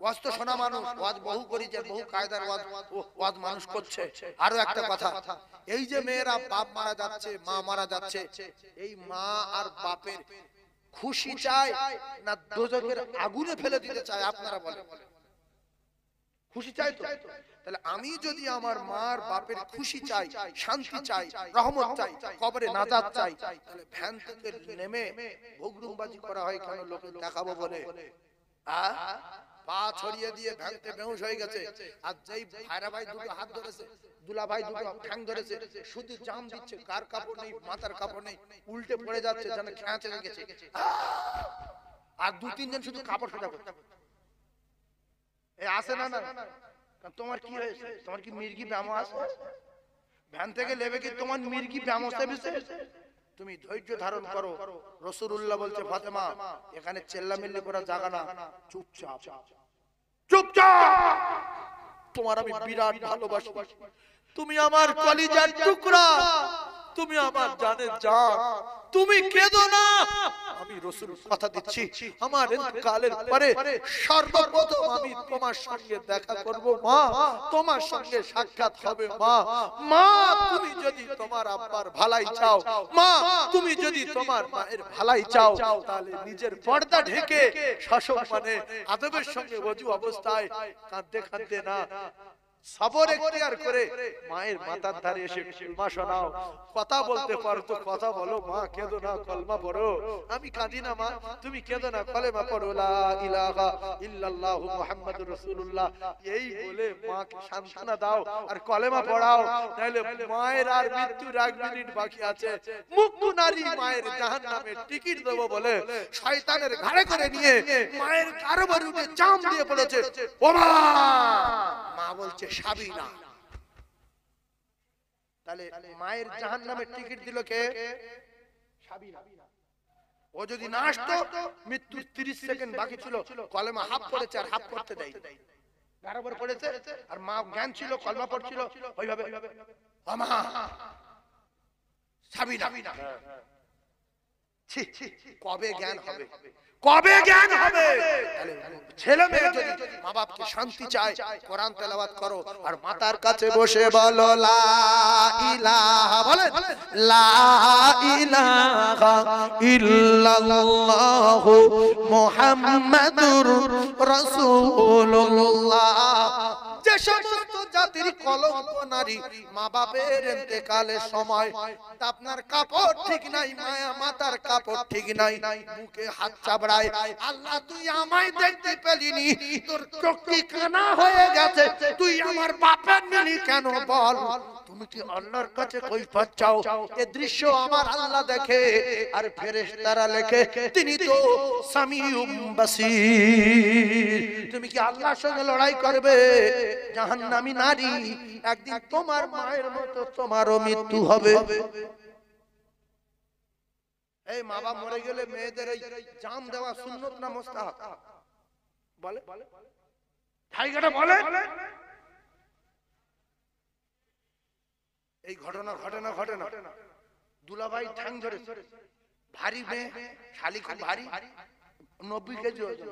ওয়াজ তো শোনা মানুষ, ওয়াজ বহু করেছে, বহু কায়দার ওয়াজ মানুষ করছে। আরো একটা কথা, এই যে মেয়েরা বাপ মারা যাচ্ছে, মা মারা যাচ্ছে, এই মা আর বাপের খুশি চায় না দোজখের আগুনে ফেলে দিতে চায়? আপনারা বলেন। খুশি চাই তো? তাহলে আমি যদি আমার মার বাপের খুশি চাই, শান্তি চাই, রহমত চাই, কবরে নাজাত চাই, তাহলে ভ্যান থেকে নেমে ভোগরুমবাজি করা হয় কেন? লোকে দেখাবো বলে। পা ছড়িয়ে দিয়ে ভ্যানতে বেহুশ হয়ে গেছে, আর যেই ভাইরা ভাই দুটো হাত ধরেছে, দুলা ভাই দুটো ঠ্যাং ধরেছে, শুধু জাম দিচ্ছে, কার কাপড় নেই, মাথার কাপড় নেই, উল্টে পড়ে যাচ্ছে যেন খেঁচে গেছে, আর দু তিনজন শুধু কাপড় ফেটা করছে। এই আসে না না, তোমার কি হয়েছে? তোমার কি মির্গি ব্যামো আছে? ভ্যান থেকে লেবে কি তোমার মির্গি ব্যামো সেবিছে? তুমি ধৈর্য ধারণ করো। রাসূলুল্লাহ বলছে, ফাতেমা এখানে চেল্লামিল্লি করা জায়গা না, চুপচাপ চুপচাপ। তোমার আমি বিরাট ভালোবাসি, তুমি আমার কলিজার টুকরা, তুমি আমার জানের জান, তুমি কেঁদো না। আমি রাসূল কথা দিচ্ছি, আমার ইন্তকালের পরে সর্বপ্রথম আমি তোমার সঙ্গে দেখা করব মা, তোমার সঙ্গে সাক্ষাৎ হবে মা। মা তুমি যদি তোমার আব্বার ভালাই চাও, মা তুমি যদি তোমার মায়ের ভালাই চাও, তাহলে নিজের পর্দা ঢেকে সসম্মানে আদবের সঙ্গে ওযু অবস্থায় কাঁদতে কাঁদতে না, সবর এখতিয়ার করে মায়ের মাথার ধারে এসে কলমা শোনাও। কথা বলতে পারো তো কথা বলো, মা কেঁদো না, কলমা পড়ো। আমি কাঁদি না মা, তুমি কেঁদো না, কলেমা পড়ো, লা ইলাহা ইল্লাল্লাহু মুহাম্মাদুর রাসূলুল্লাহ, এই বলে মাকে সান্ত্বনা দাও আর কলেমা পড়াও। তাহলে মায়ের আর মৃত্যুর 1 মিনিট বাকি আছে, মুক্কু নারী মায়ের জাহান্নামের টিকিট দেব বলে শয়তানের ঘাড়ে করে নিয়ে মায়ের কারবার উঠে চাম দিয়ে পড়েছে। ও মা, মা বলছে সাবিনা। তাহলে মায়ের জাহান্নামের টিকিট দিল কে? সাবিনা। ও যদি না আসতো, মৃত্যুর 30 সেকেন্ড বাকি ছিল, কলেমা হাফ পড়েছে আর হাফ পড়তে দেয়, বরাবর পড়েছে, আর মা জ্ঞান ছিল, কলেমা পড়ছিল ওইভাবে। আমা সাবিনা, ছি কবে জ্ঞান হবে, কবে জ্ঞান হবে? ছেলে মেয়ে যদি মা বাপকে শান্তি চায়, কোরআন তেলাওয়াত করো আর মাতার কাছে বসে বলো লা ইলাহা, বলেন লা ইলাহা ইল্লাল্লাহু মুহাম্মাদুর রাসূলুল্লাহ। যে সমস্ত জাতির কলঙ্ক নারী মা বাপের ইন্তেকালের সময় আপনার কাপড় ঠিক নাই, মায়া মাতার কাপড় ঠিক নাই, বুকে হাত চাবড়ায়, আল্লাহ তুই আমায় দেখতে পেলিনি, তোর চোখ কি কানা হয়ে গেছে, তুই আমার বাপের নিলি কেন বল? তুমি কি আল্লাহর কাছে কৈফিয়ত চাও? এই দৃশ্য আমার আল্লাহ দেখে আর ফেরেশতারা লেখে, তিনি তো সামিউম বাসীর। তুমি কি আল্লাহর সঙ্গে লড়াই করবে? জাহান্নামী নারী, একদিন তোমার মায়ের মতো তোমারও মৃত্যু হবে। এই মা বাবা মরে গেলে মেয়েদের এই জাম দেওয়া সুন্নত না মুস্তাহাব? বলে ঠাইগাটা বলে। এই ঘটনা দুলাভাই ঠ্যাং ধরে, ভারী মেয়ে, শালি খুব ভারী, 90 কেজি ওজন,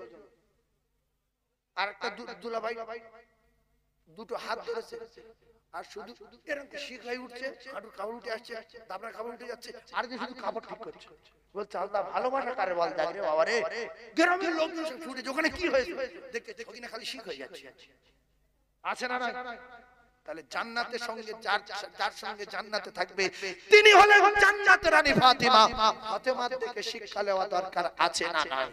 আর একটা দুলাভাই দুটো হাত ধরেছে, আর শুধু এরকম শিখাই উঠছে, হাঁটুর কাপড় উঠে আসছে, দাবনার কাপড় উঠে যাচ্ছে, আর যে শুধু কাপড় ঠিক করছে। বলছে আল্লাহ ভালোবাসা কারে বল জাগরে বাবা রে। গ্রামের লোকজন সব ছুটে, ওখানে কি হয়েছে দেখতে, ওখানে খালি শিখ হয়ে যাচ্ছে, আছে না? তাহলে জান্নাতের সঙ্গে যার সঙ্গে জান্নাতে থাকবে তিনি হলেন জান্নাতের রানী ফাতিমা। ফাতিমার থেকে শিক্ষা নেওয়া দরকার আছে না নাই?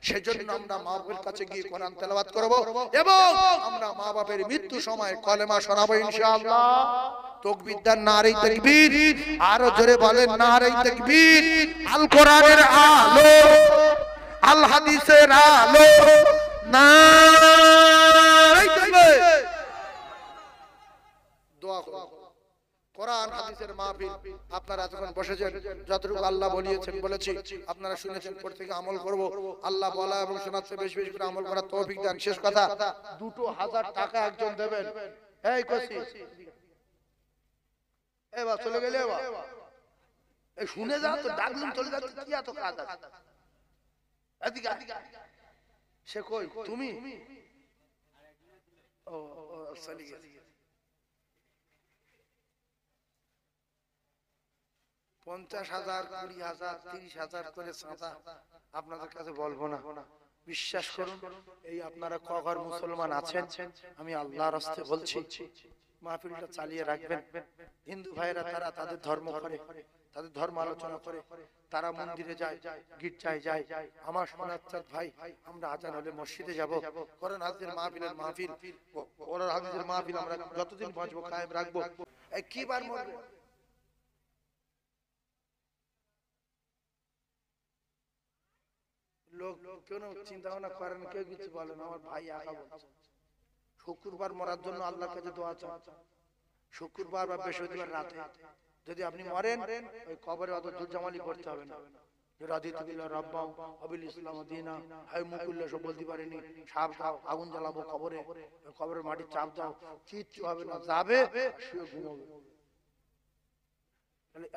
সেজন্য আমরা মা বাবার কাছে গিয়ে কোরআন তেলাওয়াত করব এবং আমরা মা বাবার মৃত্যু সময় কলেমা শোনাবো ইনশাআল্লাহ। তাকবীর দেন, নারে তাকবীর, আরো জোরে বলেন নারে তাকবীর। আল কোরআনের আলো, আল হাদিসের আলো, নারে তাকবীর। দোয়া করুন। কোরআন হাদিসের মাহফিল আপনারা যখন বসেছেন, যতটুকু আল্লাহ বলিয়েছেন বলেছি, আপনারা শুনেছেন, প্রত্যেকে আমল করব। আল্লাহ বলা এবং শোনাতে বেশি বেশি করে আমল করার তৌফিক দেন। শেষ কথা, 2000 টাকা একজন দেবেন। এই কসি এবার চলে গেলে, এই শুনে যাও তো, ডাকলুম চলে যাচ্ছে, কি এত কাজ আছে? এদিকে সে কই তুমি ও চলে গেছে। 50,000, 20,000, 30,000 করে চাঁদা আপনাদের কাছে বলবো না, বিশ্বাস করুন। এই আপনারা কঘর মুসলমান আছেন, আমি আল্লাহর রাস্তে বলছি, মাহফিলটা চালিয়ে রাখবেন। হিন্দু ভাইরা তারা তাদের ধর্ম করে, তাদের ধর্ম আলোচনা করে, তারা মন্দিরে যায়, গির্জায় যায়। আমার সোনার ভাই, আমরা আজান হলে মসজিদে যাব, কোরআন হাদিসের মাহফিলের মাহফিল, কোরআন হাদিসের মাহফিল আমরা যতদিন বাঁচবো কায়েম রাখবো। এই কি বার মরবে? লোক কেন চিন্তা ভাবনা করেন, কেউ কিছু বলেন। আমার ভাই একা বলছে শুক্রবার মরার জন্য আল্লাহর কাছে দোয়া চান। শুক্রবার বা বৃহস্পতিবার রাতে যদি আপনি মরেন, ওই কবরে অত জুরজামালি করতে হবে না। আগুন জ্বালাবো কবরে, কবরের মাটি চাপ দাও, কিচ্ছু হবে না, যাবে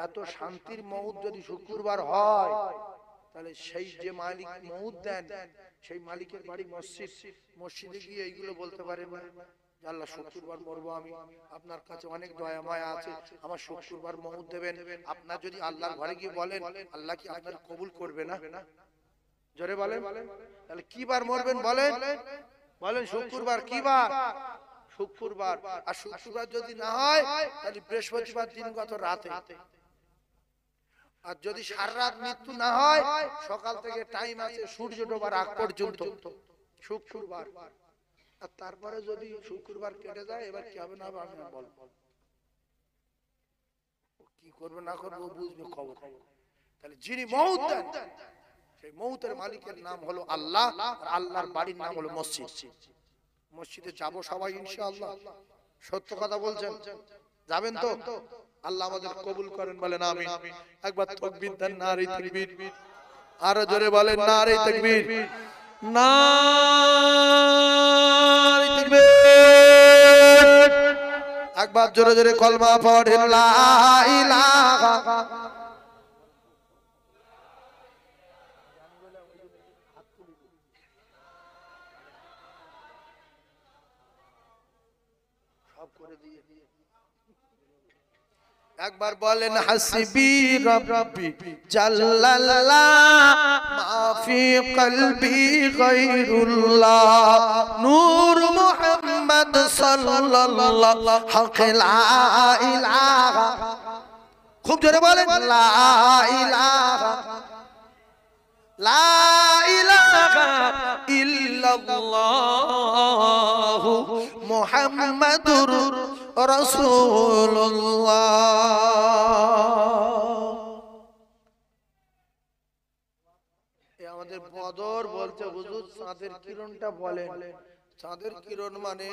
এত শান্তির মউত যদি শুক্রবার হয়, তাহলে সেই যে মালিক মউত দেন, সেই মালিকের বাড়ি মসজিদ, মসজিদে গিয়ে এইগুলো বলতে পারেন না, আল্লাহ শুক্রবার মরবো, আমি আপনার কাছে অনেক দয়া মায়া আছে, আমার শুক্রবার মউত দেবেন। আপনার যদি আল্লাহর ঘরে গিয়ে বলেন, আল্লাহ কি আপনার কবুল করবে না? জোরে বলেন। তাহলে কি বার মরবেন বলেন? বলেন শুক্রবার। কি বার? শুক্রবার। আর শুক্রবার যদি না হয়, তাহলে বৃহস্পতিবার দিনগত রাতে। আর যদি সারা রাত মৃত্যু না হয়, সকাল থেকে টাইম আছে সূর্য ডোবার আগ পর্যন্ত, শুক্রবার। আর তারপরে যদি শুক্রবার কেটে যায়, এবার কি হবে না হবে আমি বলবো, কি করবে না করবে ও বুঝবে খবর। তাহলে যিনি মউত দেন, সেই মউতের মালিকের নাম হলো আল্লাহ, আর আল্লাহর বাড়ির নাম হলো মসজিদ। মসজিদে যাব সবাই ইনশাআল্লাহ, সত্য কথা বলছেন, যাবেন তো? আল্লাহ আমাদের কবুল করেন, বলেন আমিন। একবার তাকবীর দেন, নারে তাকবীর। আরো জোরে বলেন নারে তাকবীর, নারে তাকবীর। একবার জোরে জোরে কলমা পড়েন, লা ইলাহা। সব করে দিয়ে একবার বলেন, হাসবি রাব্বি জাল্লাল্লাহ মাফি কলবি গায়রুল্লাহ, নূর মুহাম্মদ সাল্লাল্লাহ হক লা ইলাহা। খুব জোরে বলেন, লা ইলাহা, লা ইলাহা ইল্লাল্লাহ মুহাম্মাদুর রাসূলুল্লাহ। আমাদের বদর বলতে হুজুর চাঁদের কিরণটা বলেন। চাঁদের কিরণ মানে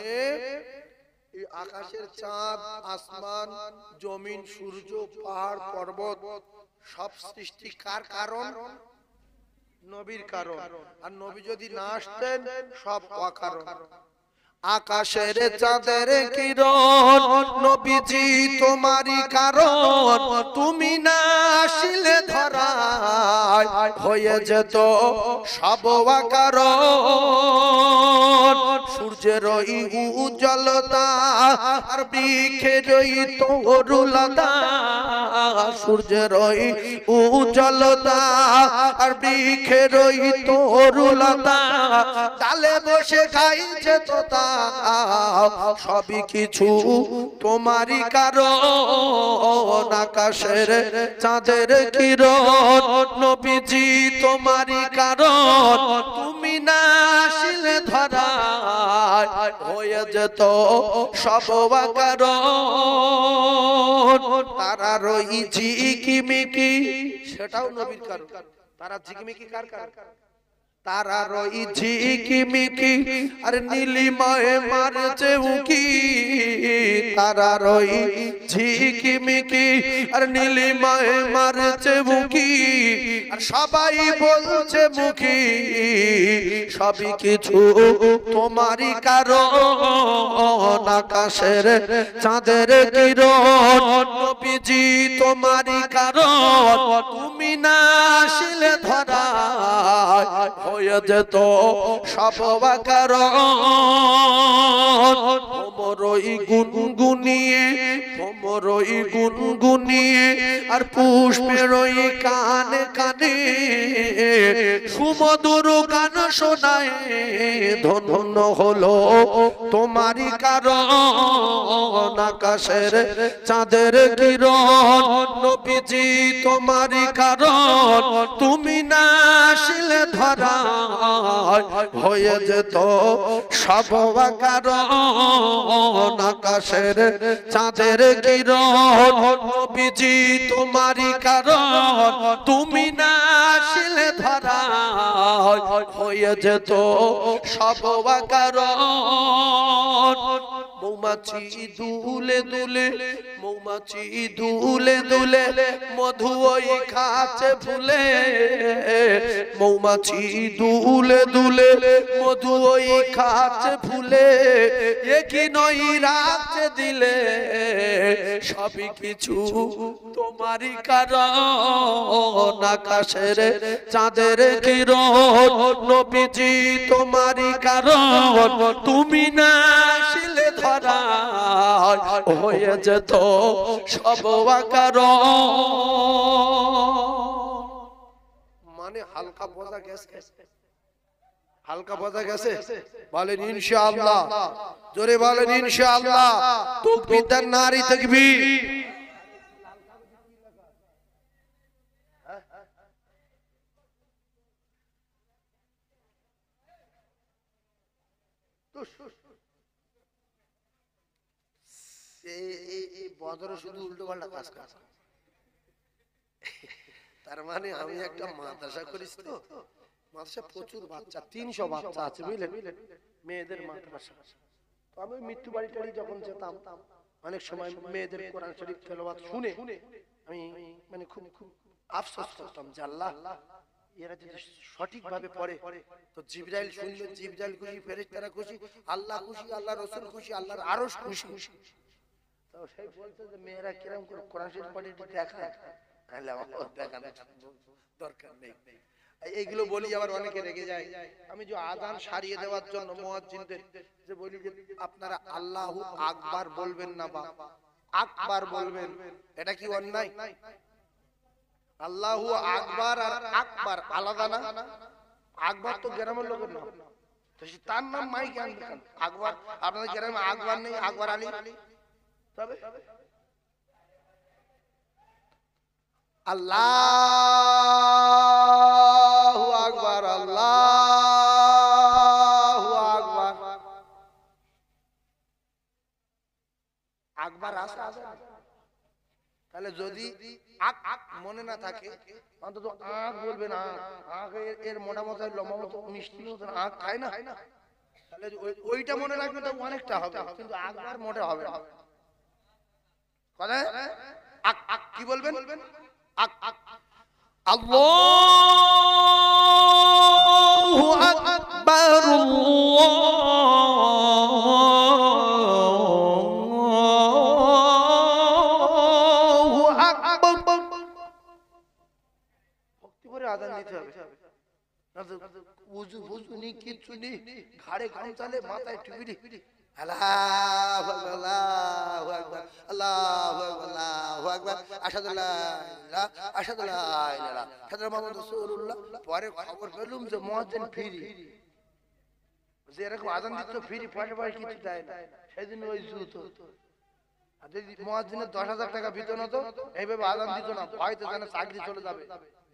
এই আকাশের চাঁদ, আসমান, জমিন, সূর্য, পাহাড়, পর্বত সব সৃষ্টি কার কারণ? নবীর কারণ। আর নবী যদি না আসতেন, সব অকারণ। আকাশের চাঁদের কিরণ নবীজি তোমারই কারণ, তুমি না আসলে ধরায় হয়ে যেত সব অকারণ। সূর্যের উজ্জ্বলতা আর বৃক্ষের তরুলতা, সূর্যের উজ্জ্বলতা আর বৃক্ষের তরুলতা, ডালে বসে খাইছে তোতা, সবই কিছু তোমারই কারণ। আকাশের চাঁদের কিরণ নবীজি তোমারই কারণ, তুমি না আসলে ধরায় হয়ে যেত সব অকারণ। তারা রই ঝিকিমিকি, সেটাও নবীর কারণ। তারা ঝিকিমিকি কার কারণ? তারা রই ঝিকিমিকি আর নীলিমায় মারছে উকি, তারা রই ঝিকিমিকি আর নীলিমায় মারছে উকি, আর সবাই বলছে মুখী সবই কিছু তোমারই কারণ। আকাশের চাঁদের কিরণ নবীজি তোমারই কারণ, তুমি না আসলে ধরায় হয়ে যেত সব অকারণ। ভ্রমরই গুনগুনিয়ে, ভ্রমরই গুনগুনিয়ে, আর পুষ্পেরই কানে কানে সুমধুর গান শোনায়। ধন্য হলো তোমারই কারণ, আকাশের চাঁদের কিরণ। নবীজি তোমারই কারণ, তুমি না আসলে ধরা হয়ে যেত সব কারণ। আকাশের চাঁদের কিরণ, নবীজি তোমারই কারণ, তুমি না আসলে ধরা হয়ে যেত সব কারণ। মৌমাছি দুলে দুলে, মৌমাছি দুলে দুলে, মধু ওই খাচ্ছে ফুলে। মৌমাছি দুলে দুলে, মধু ওই খাচ্ছে ফুলে। একই নই রাখতে দিলে, সবই কিছু তোমারই কারণ। আকাশের চাঁদের কিরণ, নবীজি তোমারই কারণ, তুমি না আসলে ধরা হয়ে যেত সব কারণ। মানে হালকা বোঝা গেছে, হালকা বোঝা গেছে? বলেন ইনশাআল্লাহ, জোরে বলেন ইনশাআল্লাহ। তাকবীর দেন, নারী তাকবীর। বদরে শুধু উল্টো পাল্টা কাজ করে। তার মানে আমি একটা মাদ্রাসা করিস তো, মাদ্রাসা প্রচুর বাচ্চা, 300 বাচ্চা আছে বুঝলেন, মেয়েদের মাদ্রাসা। তো আমি মৃত্যু বাড়ি টাড়ি যখন যেতাম, অনেক সময় মেয়েদের কোরআন শরীফ তেলাওয়াত শুনে আমি মানে খুব খুব আফসোস করতাম যে আল্লাহ, এরা যদি সঠিক ভাবে পড়ে তো জিবরাইল শুনবে, জিবরাইল খুশি, ফেরেশতারা খুশি, আল্লাহ খুশি, আল্লাহ রাসূল খুশি, আল্লাহর আরশ খুশি। তো সেই বলতে যে মেয়েরা কিরকম করে কোরআন শরীফ পড়ে দেখায়, আল্লাহ দেখানো দরকার নেই। এইগুলো বলি আবার অনেকে রেগে যায়। আমি যে আযান সারিয়ে দেওয়ার জন্য মুয়াজ্জিনদের যে বলি যে আপনারা আল্লাহু আকবার বলবেন না, বা আকবার বলবেন, এটা কি অন্যায়? আল্লাহু আকবার আর আকবার আলাদা না? আকবার তো গ্রামের লোকের নাম, তো তার নাম মাইকে আনবেন। আকবার আপনাদের গ্রামে আকবার নেই, আকবর আলী। তবে আল্লাহু আকবার, আল্লাহু আকবার, আকবার আছে। তাহলে যদি আক আক মনে না থাকে, অন্তত আক বলবেন। আক এর মোটা মতো লম্বা মতো মিষ্টি মতো আক খায় না, তাহলে ওইটা মনে রাখবে তো অনেকটা হবে, কিন্তু আকবার মোটা হবে না। কথা আক আক কি বলবেন? আক আক আল্লাহু আকবার, আল্লাহু আকবার। ভক্তি করে আযান দিতে হবে, উযু ফুযু নি কিচ্ছু নি, ঘাড়ে গামছালে মাথায় টুপি, আল্লাহু আকবার, আল্লাহু আকবার, আল্লাহু আকবার, আল্লাহু আকবার, আশহাদু আল্লা ইলাহা, আশহাদু আল্লা ইলাহা, হাজরত মুহাম্মদ রাসূলুল্লাহ। পরে খবর পেলাম যে মুয়াজ্জিন ফ্রি, যে এরকম আযান দিতে ফ্রি, পয়সা কিছু দেয় না। সেদিন ওই জুতো যদি মুয়াজ্জিনের 10,000 টাকা বেতন হতো, এইভাবে আযান দিত না, ভয়তে যেন চাকরি চলে যাবে,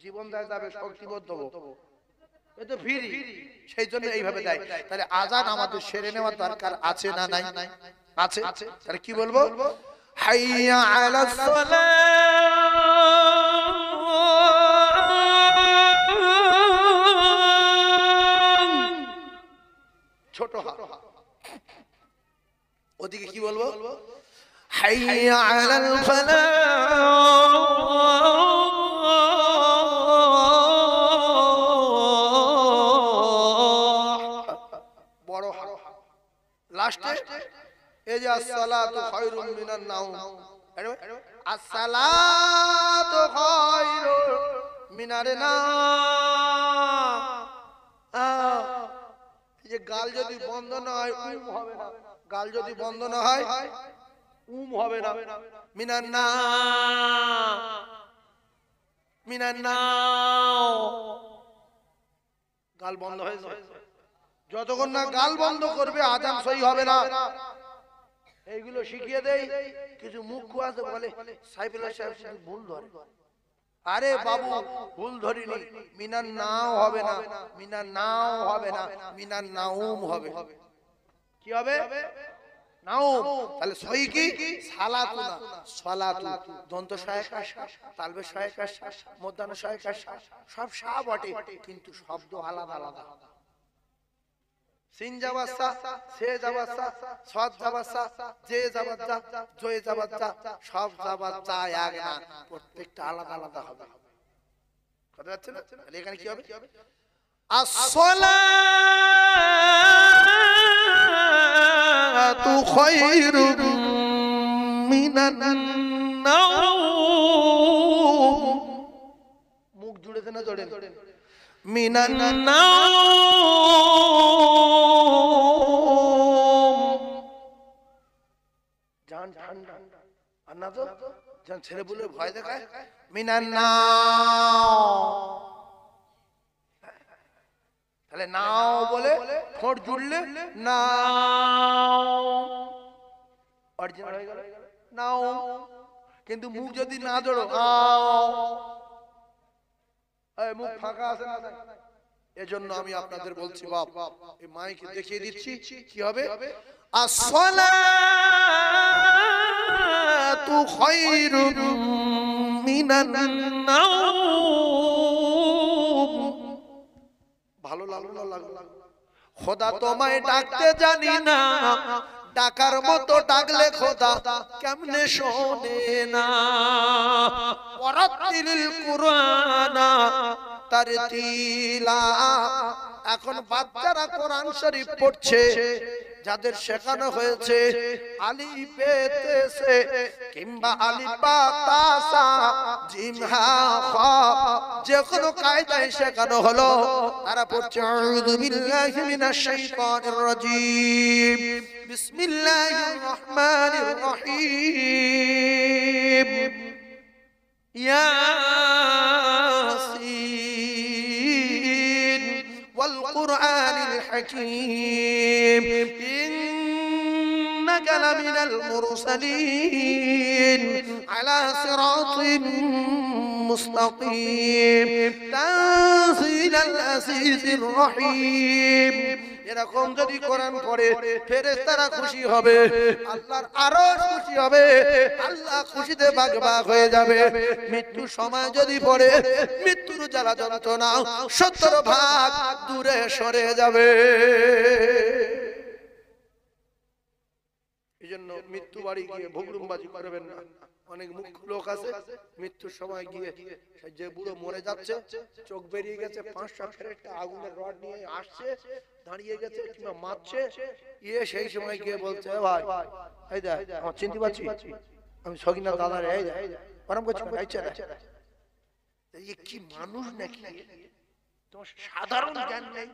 জীবন দেয় যাবে, শক্তিবদ্ধ হবো। এটা ফ্রি, সেই জন্য এইভাবে দেয়। তাহলে আযান আমাদের সেরে নেওয়ার দরকার আছে না নাই? আছে। তাহলে কি বলবো? হাইয়া আলাস সালাহ, ছোট হাত, ওদিকে কি বলবো? হাইয়া আলাল ফালাহ, লাস্টে এই যে আসসালাতু খায়রুম মিনান নাওম, আসসালাতু খায়রুম মিনার নাওম। এই যে গাল যদি বন্ধ না হয় উম হবে না, গাল যদি বন্ধ না হয় হবে না। মিনান্না মিনান্না গাল বন্ধ হয়ে যায়। যতক্ষণ না গাল বন্ধ করবে আজান সহি হবে না। এইগুলো শিখিয়ে দেই। কিছু মুখ আছে বলে সাইফুল্লাহ সাহেব শুধু ভুল ধরে। আরে বাবু ভুল ধরিনি, মিনান নাও হবে না, মিনান নাও হবে না, মিনান নাউম হবে। কি হবে? নাউম। তাহলে সহি কি? সালাতু না সালাতু। দন্ত সহায়িকা তালবে সহায়িকা মধ্যাহ্ন সহায়িকা সব সা বটে, কিন্তু শব্দ আলাদা আলাদা। সিন জাবাসা, সে জাবাসা, সাদ জাবাসা, জে জাবাসা, জয়ে জাবাসা, সব জাবাসা এক না, প্রত্যেকটা আলাদা আলাদা হবে। কথা যাচ্ছে না? তাহলে এখানে কি হবে? আসসালাতু খায়রুম মিনান নাওম। মুখ জুড়েছে না জোড়েন? মিনান নাওম। জান ঠান্ডা আর না তো জান ছেলে বলে ভয় দেখায়। মিনান নাওম। তাহলে নাও বলে ঠোঁট জুড়লে নাও অরিজিনাল হয়ে গেল নাও। কিন্তু মুখ যদি না জোড়ো মুখ ফাঁকা আছে না। এজন্য আমি আপনাদের বলছি বাপ, এই মাইকে দেখিয়ে দিচ্ছি কি হবে। আসসালাতু খায়রুম মিনান নাওম। ভালো লাগলো না লাগলো? খোদা তোমায় ডাকতে জানি না, ডাকার মতো ডাকলে খোদা কেমনে শোনে না। ওয়ারাতিলিল কুরআনা তারতিলা। এখন বাচ্চারা কোরআন শরীফ পড়ছে, যাদের শেখানো হয়েছে আলিফ বে তে সে কিংবা আলিফ বা তা সা জিম হা খা, যে কোনো কায়দায় শেখানো হলো, তারা পড়ছে আউযু বিল্লাহি মিনাশ শাইতানির রাজীম, বিসমিল্লাহির রহমানির রহিম, ইয়াসিন ওয়াল কুরআনিল হাকীম ইন্নাকা লামিনাল মুরসালিন আলা সিরাতিন মুস্তাকিম তানজিলাল আজিজির রহিম। এরকম যদি কোরআন পড়ে ফেরেশতারা খুশি হবে, আল্লাহর আরশ খুশি হবে, আল্লাহ খুশিতে বাগবাগ হয়ে যাবে। মৃত্যুর সময় যদি পড়ে মৃত্যুর জ্বালা যন্ত্রণা 70 ভাগ দূরে সরে যাবে। এজন্য মৃত্যু বাড়ি গিয়ে ভুগরুমবাজি করবেন না। অনেক মুখ লোক আছে মৃত্যুর সময় গিয়ে, যে বুড়ো মরে যাচ্ছে, চোখ বেরিয়ে গেছে, 500 ফেরেশতা আগুনের রড নিয়ে আসছে, দাঁড়িয়ে গেছে কিংবা মারছে, সেই সময় গিয়ে বলছে ভাই এই দেখ আমার চিনতে পারছি, আমি সগিনা দাদার এই দেখ ওরম করছি এই কি মানুষ নাকি? তোমার সাধারণ জ্ঞান নেই,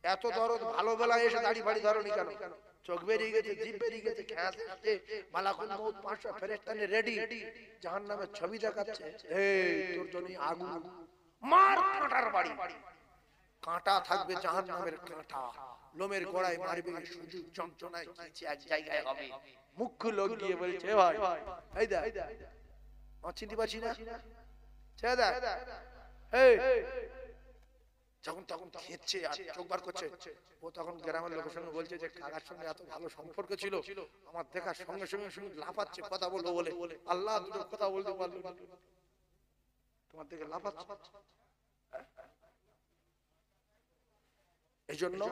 এত দরদ ভালো বেলা এসে দাড়ি ফাড়ি ধরনি কেন? চোখ বেরিয়ে গেছে, জিভ বেরিয়ে গেছে, খ্যাস আসছে, মালাকুল মউত 500 ফেরেশতা নিয়ে রেডি, জাহান্নামের ছবি দেখাচ্ছে। এই তোর জন্য আগুন মার, কাঁটার বাড়ি, কাঁটা থাকবে জাহান্নামের কাঁটা, লোমের গোড়ায় মারবে, শুধু যন্ত্রণায় কিছু এক জায়গায় হবে। মুখ্য লোক গিয়ে বলছে ভাই এই দেখ আমার চিনতে পারছি না, ছেড়ে দেখ। এই যখন তখন খেচ্ছে আর চোখ বার করছে, ও তখন গ্রামের লোকের সঙ্গে বলছে যে কাকার সঙ্গে এত ভালো সম্পর্ক ছিল, আমার দেখার সঙ্গে সঙ্গে সঙ্গে লাফাচ্ছে কথা বলবো বলে, আল্লাহ দুটো কথা বলতে পারলো না, তোমার দিকে লাফাচ্ছে। এই জন্য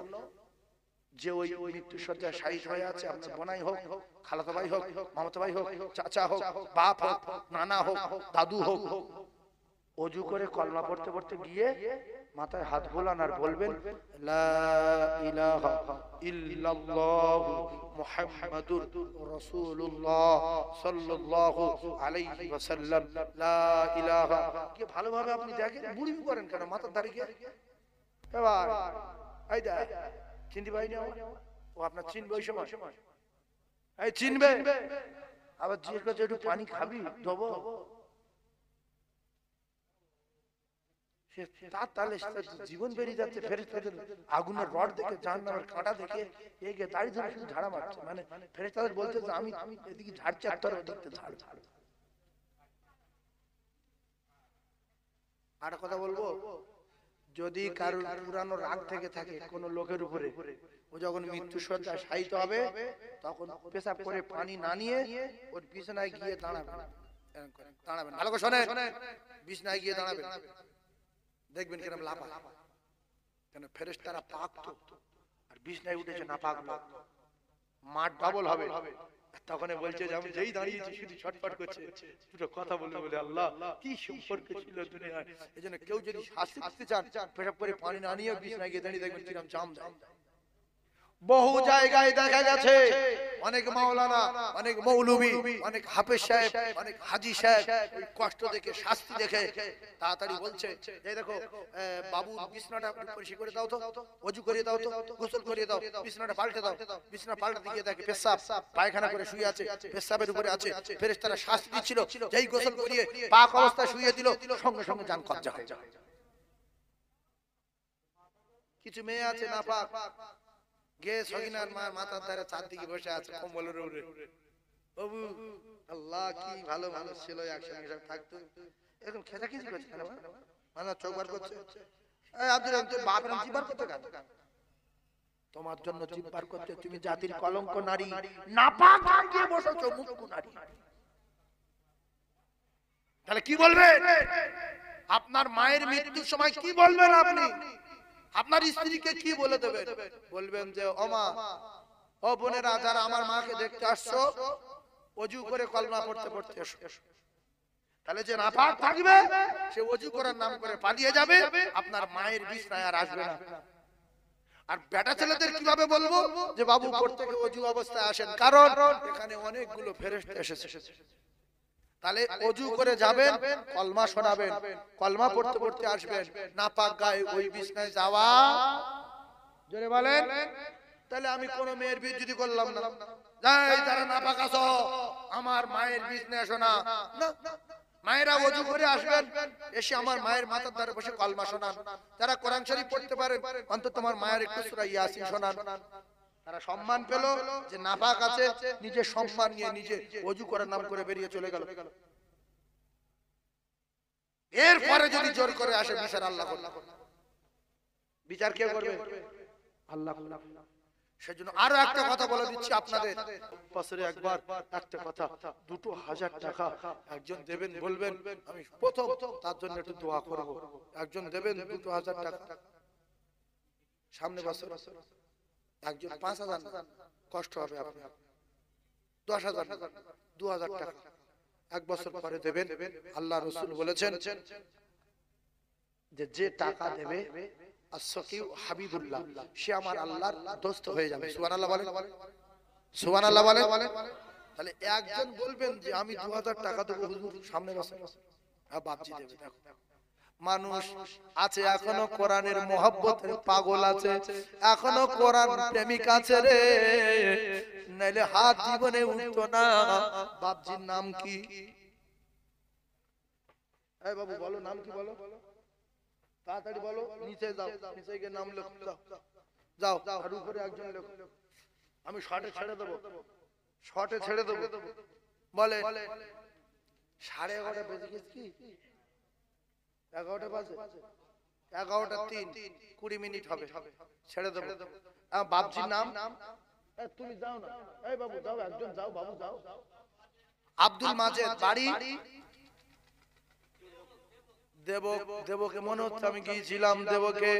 যে ওই মৃত্যু সজ্জায় শায়িত হয়ে আছে, আপনার বোনাই হোক, খালাতো ভাই হোক, মামাতো ভাই হোক, চাচা হোক, বাপ হোক, নানা হোক, দাদু হোক, ওযু করে কলমা পড়তে পড়তে গিয়ে মাথায় হাত বোলান আর বলবেন লা ইলাহা ইল্লাল্লাহু মুহাম্মাদুর রাসূলুল্লাহ সাল্লাল্লাহু আলাইহি ওয়াসাল্লাম লা ইলাহা। কি ভালোভাবে আপনি দেখেন, বুড়ি করেন কেন মাথার ধারে গিয়ে? এবার এই দেখ চিনতে পাইনি, ও আপনার চিনবে ওই সময় এই চিনবে, আবার জিজ্ঞেস করছে একটু পানি খাবি, দেবো। তাহলে জীবন বেরিয়ে যাচ্ছে। ফেরেশতাদের আগুনের রড দেখে, জাহান্নামের কাঁটা দেখে এগিয়ে দাড়ি ধরে শুধু ঝাড়া মারছে। মানে ফেরেশতাদের বলতে যে আমি এদিকে ঝাড়ছি আর তোর ওদিকে ঝাড়। আর কথা বলবো, যদি কারোর পুরানো রাগ থেকে থাকে কোন লোকের উপরে, ও যখন মৃত্যু শয্যায় শায়িত হবে তখন পেশাব করে পানি না নিয়ে ওর বিছানায় গিয়ে দাঁড়াবেন। ভালো করে শোনেন, বিছানায় গিয়ে দাঁড়াবেন, দেখবেন কিরকম লাফা। কেন ফেরেশতারা পাক তো, আর বিছানায় উঠেছে না পাক লোক, মাঠ ডাবল হবে। তখন বলছে যে আমি যেই দাঁড়িয়েছি শুধু ছটফট করছে, দুটো কথা বলবে বলে আল্লাহ কি সম্পর্ক ছিল দুনিয়ায়। এজন্য কেউ যদি শাস্তি দিতে চান, পেশাব করে পানি না নিয়ে বিছানায় গিয়ে দাঁড়িয়ে দেখবেন কিরকম জাম যায়। বহু জায়গায় দেখা গেছে অনেক মাওলানা, অনেক মৌলবী, অনেক হাফেজ সাহেব, অনেক হাজী সাহেব কষ্ট দেখে, শাস্তি দেখে তাড়াতাড়ি বলছে এই দেখো বাবু বিছানাটা পরিষ্কার করে দাও তো, ওযু করে দাও তো, গোসল করে দাও, বিছানাটা পাল্টে দাও। বিছানা পাল্টে দিয়ে দেখে পেশাব পায়খানা করে শুয়ে আছে, পেশাবের উপরে আছে। ফেরেশতারা শাস্তি দিচ্ছিল, যেই গোসল করিয়ে পাক অবস্থায় শুয়ে দিল, সঙ্গে সঙ্গে জান কবজা হয়ে যায়। কিছু মেয়ে আছে না পাক, গে সগিনার মার মাথার ধারে চারদিকে বসে আছে কম্বলের উপরে। বাবু আল্লাহ কি ভালো মানুষ ছিল, একসঙ্গে সব থাকতো। এরকম খেচাখিচি করছে কেন? মানে চোখ বার করছে। এই আব্দুল রহিম তোর বাপের জিভ বার করতে কেন? তোমার জন্য জিভ বার করতে, তুমি জাতির কলঙ্ক নারী, নাপাক গিয়ে বসেছো মুক্ত নারী। তাহলে কি বলবেন? আপনার মায়ের মৃত্যুর সময় কি বলবেন আপনি? আপনার স্ত্রীকে কি বলে দেবেন? বলবেন যে ও মা, ও বোনেরা যারা আমার মাকে দেখতে আসছো, ওযু করে কলমা পড়তে পড়তে এসো। তাহলে যে নাপাক থাকবে সে ওযু করার নাম করে পালিয়ে যাবে, আপনার মায়ের বিছানায় আর আসবে না। আর বেটা ছেলেদের কিভাবে বলবো যে বাবু পড়তে গিয়ে ওযু অবস্থায় আসেন, কারণ এখানে অনেকগুলো ফেরেশতা এসেছে। তাহলে ওযু করে যাবেন, কলমা শোনাবেন, কলমা পড়তে পড়তে আসবেন। নাপাক গায়ে ওই বিছানায় যাওয়া, জোরে বলেন। তাহলে আমি কোন মেয়ের বিরুদ্ধে করলাম না, যাই যারা নাপাক আছো আমার মায়ের বিছানায় এসো না। মায়েরা ওযু করে আসবেন, এসে আমার মায়ের মাথার ধারে বসে কলমা শোনান। যারা কোরআন শরীফ পড়তে পারেন অন্তত তোমার মায়ের একটু সূরা ইয়াসিন শোনান। তারা সম্মান পেল যে নাপাক আছে, নিজের সম্মান নিয়ে নিজে ওযু করার নাম করে বেরিয়ে চলে গেল। এরপরে যদি জোর করে আসে বিচার আল্লাহ করবে। বিচার কে করবে? আল্লাহ। সেজন্য আরো একটা কথা বলে দিচ্ছি আপনাদের, বছরে একবার একটা কথা, ২০০০ টাকা একজন দেবেন, বলবেন আমি প্রথম তার জন্য একটু দোয়া করব। একজন দেবেন ২০০০ টাকা, সামনে বছর একজন ৫০০০, কষ্ট হবে আপনার। ১০০০০, ২০০০ টাকা এক বছর পরে দেবেন। আল্লাহ রাসূল বলেছেন যে যে টাকা দেবে as-saqiu হাবিবুল্লাহ, সে আমার আল্লাহর দোস্ত হয়ে যাবে। সুবহানাল্লাহ বলেন, সুবহানাল্লাহ বলেন। তাহলে একজন বলবেন যে আমি ২০০০ টাকা দেব হুজুর সামনে বছর, আর বাপজি দেবে। দেখো মানুষ আছে এখনো কোরআনের মহব্বতের পাগল আছে, এখনো কোরআন প্রেমিক আছে রে, নাইলে হাত জীবনে উঠতো না। বাপজির নাম কি? এই বাবু বলো নাম কি, বলো তাড়াতাড়ি বলো। নিচে যাও, নিচে গিয়ে নাম লেখো, যাও যাও। আর উপরে একজন লেখো, আমি শর্টে ছেড়ে দেবো, শর্টে ছেড়ে দেবো। বলে 11:30 বেজে গেছে কি? 11টা বাজে, 11:03, 20 মিনিট হবে, ছেড়ে দেবো। বাপজির নাম তুমি যাও না, এই বাবু যাও, একজন যাও, বাবু যাও। আব্দুল মাজেদ, বাড়ি দেবকে। মনে হচ্ছে আমি গিয়েছিলাম দেবকে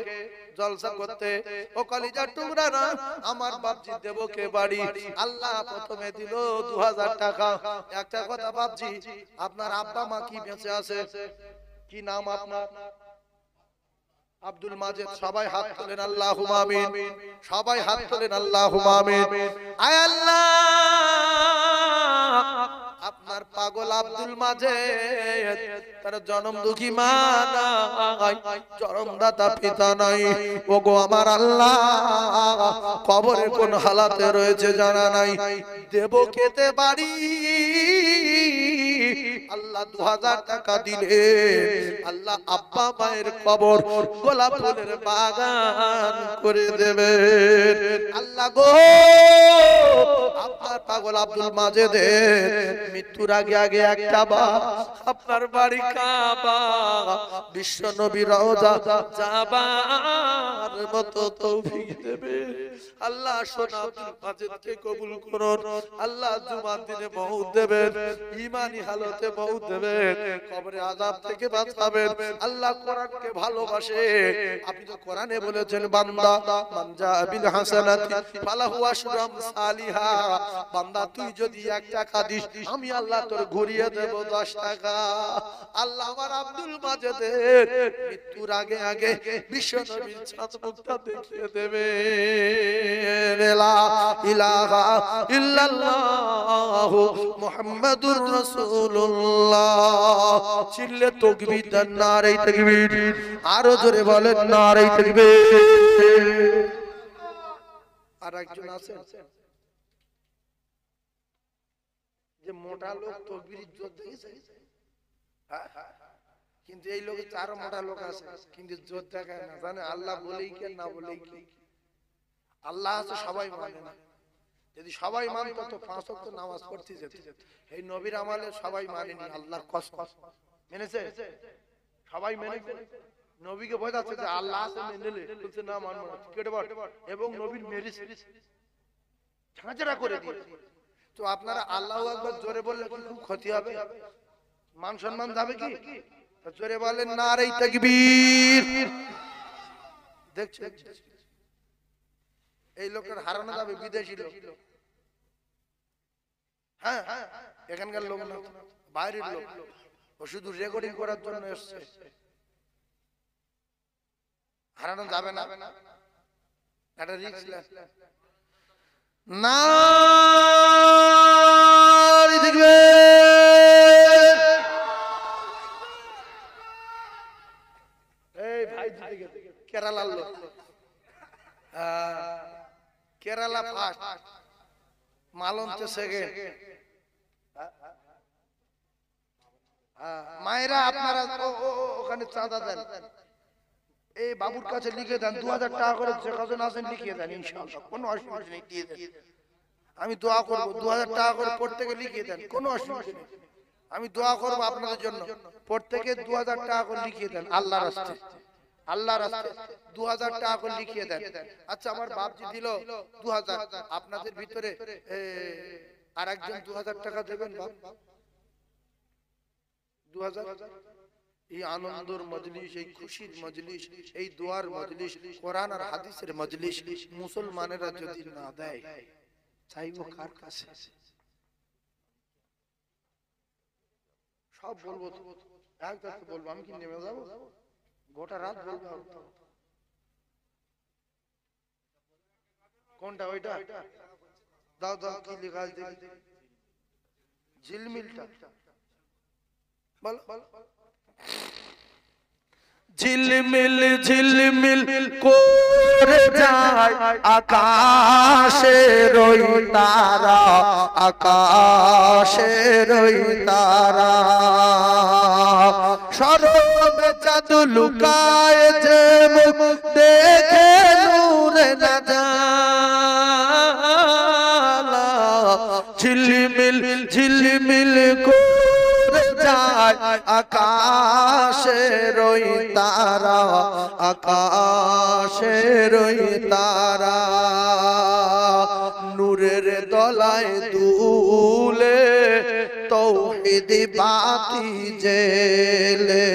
জলসা করতে। ও কলিজার টুকরা না, আমার বাপজি দেবকে বাড়ি। আল্লাহ প্রথমে দিল ২০০০ টাকা। একটা কথা বাপজি, আপনার আব্বা মা কি বেঁচে আছে? কি নাম আপনার? আব্দুল মাজেদ। সবাই হাত তোলেন আল্লাহুম্মা আমিন, সবাই হাত তোলেন আল্লাহুম্মা আমিন। আয় আল্লাহ, আপনার আপনার পাগল আব্দুল মাজেদ তার জন্ম দুঃখী মা নাই, জন্মদাতা পিতা নাই। ওগো আমার আল্লাহ, কবরে কোন হালাতে রয়েছে জানা নাই, দেব খেতে বাড়ি আল্লাহ 2000 টাকা দিলে আল্লাহ আব্বা মায়ের কবর গোলাপ ফুলের বাগান করে দেবে। আল্লাহ গো, আপনার পাগল আব্দুল মাজেদের মৃত্যুর আগে আগে একটা বার আপনার বাড়ি কাবা, বিশ্ব নবী রওজা যাবার মতো তৌফিক দেবে। আল্লাহ সোনা আব্দুল মাজেদকে কবুল করুন। আল্লাহ জুমার দিনে মউত দেবেন, ঈমানি হালতে মউত দেবেন, কবরে আযাব থেকে বাঁচাবেন। আল্লাহ কোরআনকে ভালোবাসে। আপনি তো কোরআনে বলেছেন বান্দা মান জা বিল হাসানাতি ফালাহু আশরু আমসালিহা, বান্দা তুই যদি 1 টাকা দিস আমি আল্লাহ তোর ঘুরিয়ে দেব 10 টাকা। আল্লাহ আমার আব্দুল মাজেদের মৃত্যুর আগে আগে বিশ্ব নবীর চাঁদমুখটা দেখিয়ে দেবে। লা ইলাহা ইল্লাল্লাহু মুহাম্মাদুর রাসূলুল্লাহ। চিল্লে তাকবীর দেন, নারে তাকবীর। আরো জোরে বলেন নারে তাকবীর। আর একজন আছেন যে মোটা লোক তাকবীর জোর দেখেছে, কিন্তু এই লোক আরো মোটা লোক আছে কিন্তু জোর দেখায় না, জানে আল্লাহ বলেই কি না বলেই কি। আল্লাহ আছে সবাই মানে না, যদি সবাই মানতো তো 5 ওয়াক্ত নামাজ পড়তে যেত। এই নবীর আমলে সবাই মানেনি, আল্লাহর কসম মেনেছে, সবাই মেনেছে। নবীকে বোঝাচ্ছে যে আল্লাহ আছে মেনে নে, বলছে না মানব না, কেটে বল। এবং নবীর মেরিস ঝাঁঝরা করে দিয়েছে। তো আপনারা আল্লাহু আকবার জোরে বললে কি খুব ক্ষতি হবে? মান সম্মান যাবে কি? তো জোরে বলেন নারে তাকবীর। দেখছেন এই লোকের হারানো যাবে, বিদেশি লোক। হ্যাঁ, এখানকার লোক না, বাইরের লোক। ও শুধু রেকর্ডিং করার জন্য এসেছে, হারানো যাবে না, এটা রিস্ক না। দেখবে এই ভাই কেরালার লোক, কেরালা ফার্স্ট, মালঞ্চ সেকেন্ড। মায়েরা আপনারা ওখানে চাঁদা দেন, এই বাবুর কাছে লিখে দেন 2000 টাকা করে, যে কজন আছেন লিখিয়ে দেন, ইনশাআল্লাহ কোনো অসুবিধা নেই, দিয়ে দেন। আমি দোয়া করব 2000 টাকা করে প্রত্যেকে লিখিয়ে দেন, কোনো অসুবিধা নেই। আমি দোয়া করব আপনাদের জন্য, প্রত্যেকে 2000 টাকা করে লিখিয়ে দেন আল্লাহর রাস্তায়, আল্লাহর রাস্তায় 2000 টাকা করে লিখিয়ে দেন। আচ্ছা আমার বাপজি দিল 2000, আপনাদের ভিতরে আরেকজন 2000 টাকা দেবেন বাপ? 2000। এই আনন্দের মজলিস, এই খুশির মজলিস, এই দোয়ার মজলিস, কোরআন আর হাদিসের মজলিস মুসলমানেরা যদি না দেয়, চাইবো কার কাছে? সব বলবো তো, একদম বলবো, আমি কি নেমে যাবো? গোটা রাত বলবো। কোনটা ওইটা? দাও দাও, কি লেখা আছে দেখি। ঝিলমিলটা বল। ঝিলমিল ঝিলমিল করে যায় আকাশের ওই তারা, আকাশের ওই তারা, সরবে চাঁদ লুকায় যে মুখ দেখে নূরে না জালা। ঝিলমিল ঝিলমিল করে যায় আকাশের ওই তারা, আকাশের ওই তারা, নূরের দলায় দুলে তৌহিদ বাতি জেলে,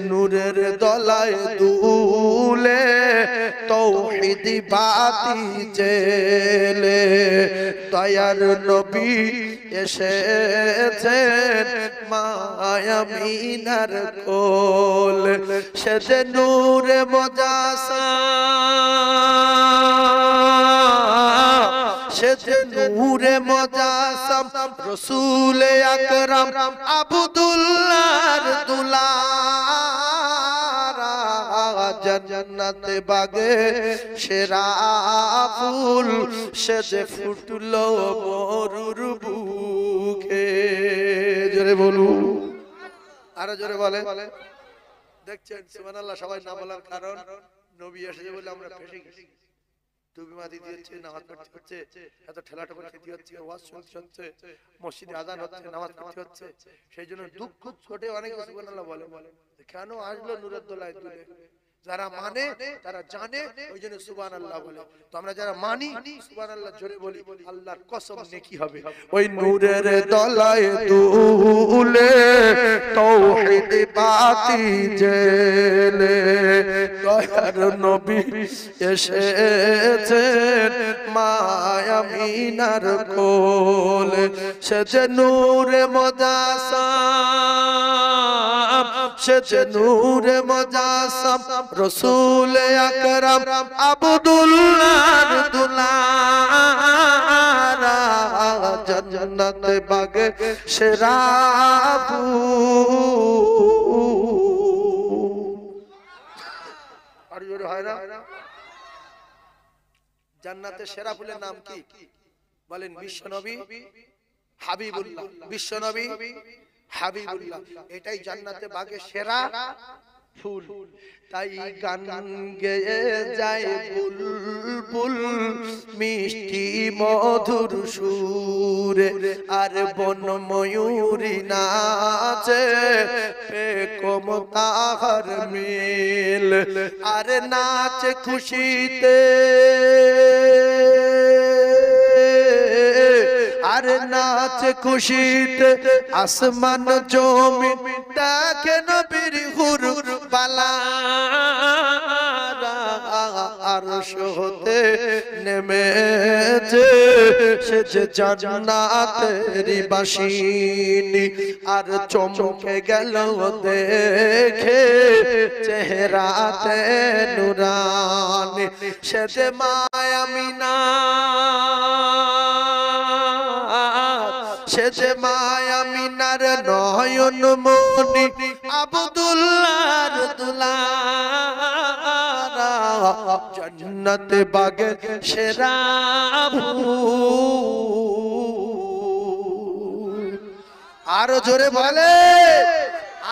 নূরের দলায় দুলে তৌহিদ বাতি জেলে। দয়ার নবী এসেছেন মায়ামিনার কোল, সে নূরে মুজাসসাম সে যে নূরে মুজাসসাম রাসূল আকরাম আব্দুল্লাহর দুলারা জান্নাতে বাগে সেরা ফুল সে যে ফুটলো মরুর বুকে। জোরে বলুন, আরো জোরে বলে। দেখছেন সুবহানাল্লাহ, সবাই না বলার কারণ নবী এসেছে বলে আমরা ফেসে গেছি। টুপি মাটি দিয়েছে, নামাজ পড়তে হচ্ছে, এত ঠেলাঠেলা খেতে হচ্ছে, ওয়াজ শুনতে হচ্ছে, মসজিদে আযান হচ্ছে, নামাজ পড়তে হচ্ছে। সেই জন্য দুঃখ ছোটে অনেকে সুবহানাল্লাহ বলে। কেন আসলো নূরের দোলায় তুলে? যারা মানে তারা জানে, ওই জন্য সুবহানাল্লাহ বলে। তো আমরা যারা মানি সুবহানাল্লাহ জোরে বলি, আল্লাহর কসম নেকি হবে। ওই নূরের দোলায় তুলে তাওহীদ বাতি জেলে দয়ার নবী এসেছেন মা আমিনার কোলে। সে যে নূরে মুজাসসাম, সে যে নূরে মুজাসসাম রাসূল আকরাম আব্দুল্লাহর দুলারা জান্নাতে বাগে সেরা ফুল। আর জোরে হয় না? জান্নাতে সেরা ফুলের নাম কি বলেন? বিশ্বনবী হাবিবুল্লাহ। বিশ্বনবী হাবিবুল্লাহ, এটাই জান্নাতে বাগে সেরা ফুল। তাই গান গেয়ে যায় বুলবুল মিষ্টি মধুর সুরে, আর বন ময়ূরী নাচে পেকম তাহার মিল। আর নাচে খুশিতে, আর নাচে খুশিতে আসমান জমিন ডাকে নবীর হুর বালারা। আরশ হতে নেমেছে সে যে জান্নাতেরই বাসিনী, আর চমকে গেল দেখে চেহারাতে নুরানি। সে যে মা আমিনা, সে যে মা আমিনার নয়ন মনি আব্দুল্লাহর দুলারা জান্নাতে বাগে সেরা ফুল। আরো জোরে বলে,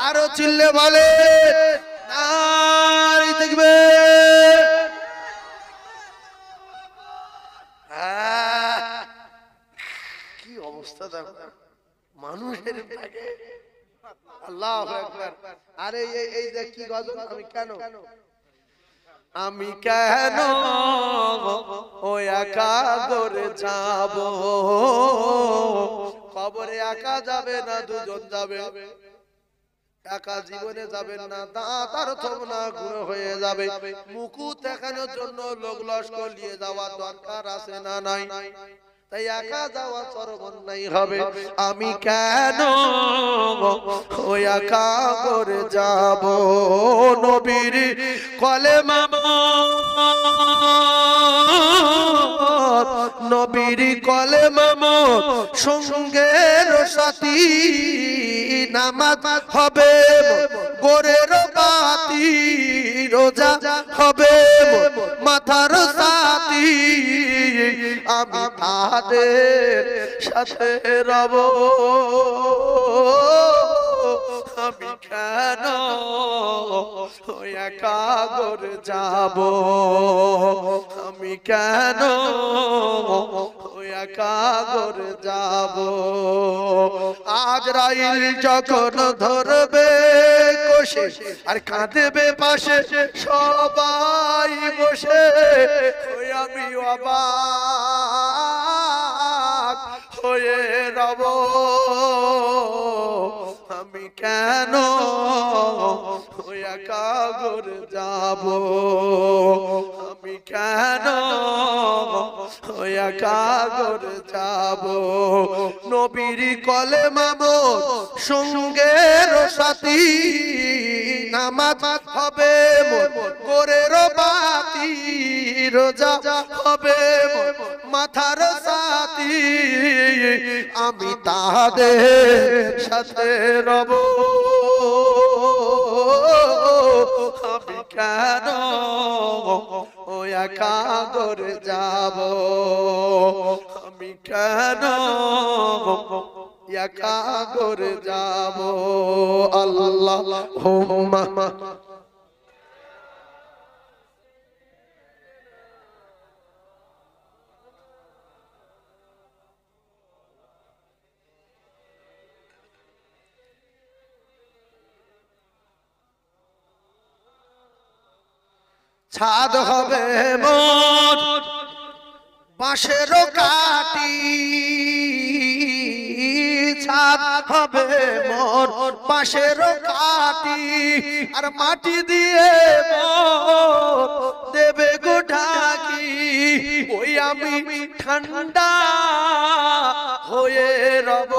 আরো চিল্লে বলে নারী দেখবে। কি অবস্থা দেখো মানুষের থাকে। আল্লাহু আকবার। আরে এই যে কি গজল, আমি কেন ওই একা করে যাব? কবরে একা যাবে না, দুজন যাবে। একা জীবনে যাবেন না, তার তোমরা গুণ হয়ে যাবে। মুকুট দেখানোর জন্য লোক লস্কর নিয়ে যাওয়া দরকার আছে না নাই? তাই একা যাওয়া চরম অন্যায় হবে। আমি কেন ওই একা করে যাব? নবীর কলেমা, নবীর কলেমা সঙ্গের সাথী, নামাজ হবে গোরের বাতি, রোজা হবে মাথার সাথী। আমি তাদের সাথে রব, আমি কেন একা করে যাব? আমি কেন একা করে যাব? আজরাইল যখন ধরবে কষে আর কাঁদবে পাশে সবাই বসে, আমি অবাক হয়ে রব। আমি কেন একা করে যাব? আমি আমি কেন একা করে যাব নবীর কলেমা মোর সঙ্গের সাথী নামাজ হবে মোর গোরের বাতি রোজা হবে মোর মাথার সাথী আমি তাদের সাথে রব আমি কেন একা করে যাব আমি কেন একা করে যাব আল্লাহুম্মা ছাদ হবে মোর বাঁশের কাটি ছাদ হবে মোর বাঁশের কাটি আর মাটি দিয়ে মোর দেবে গো ঢাকি ওই আমি ঠান্ডা হয়ে রব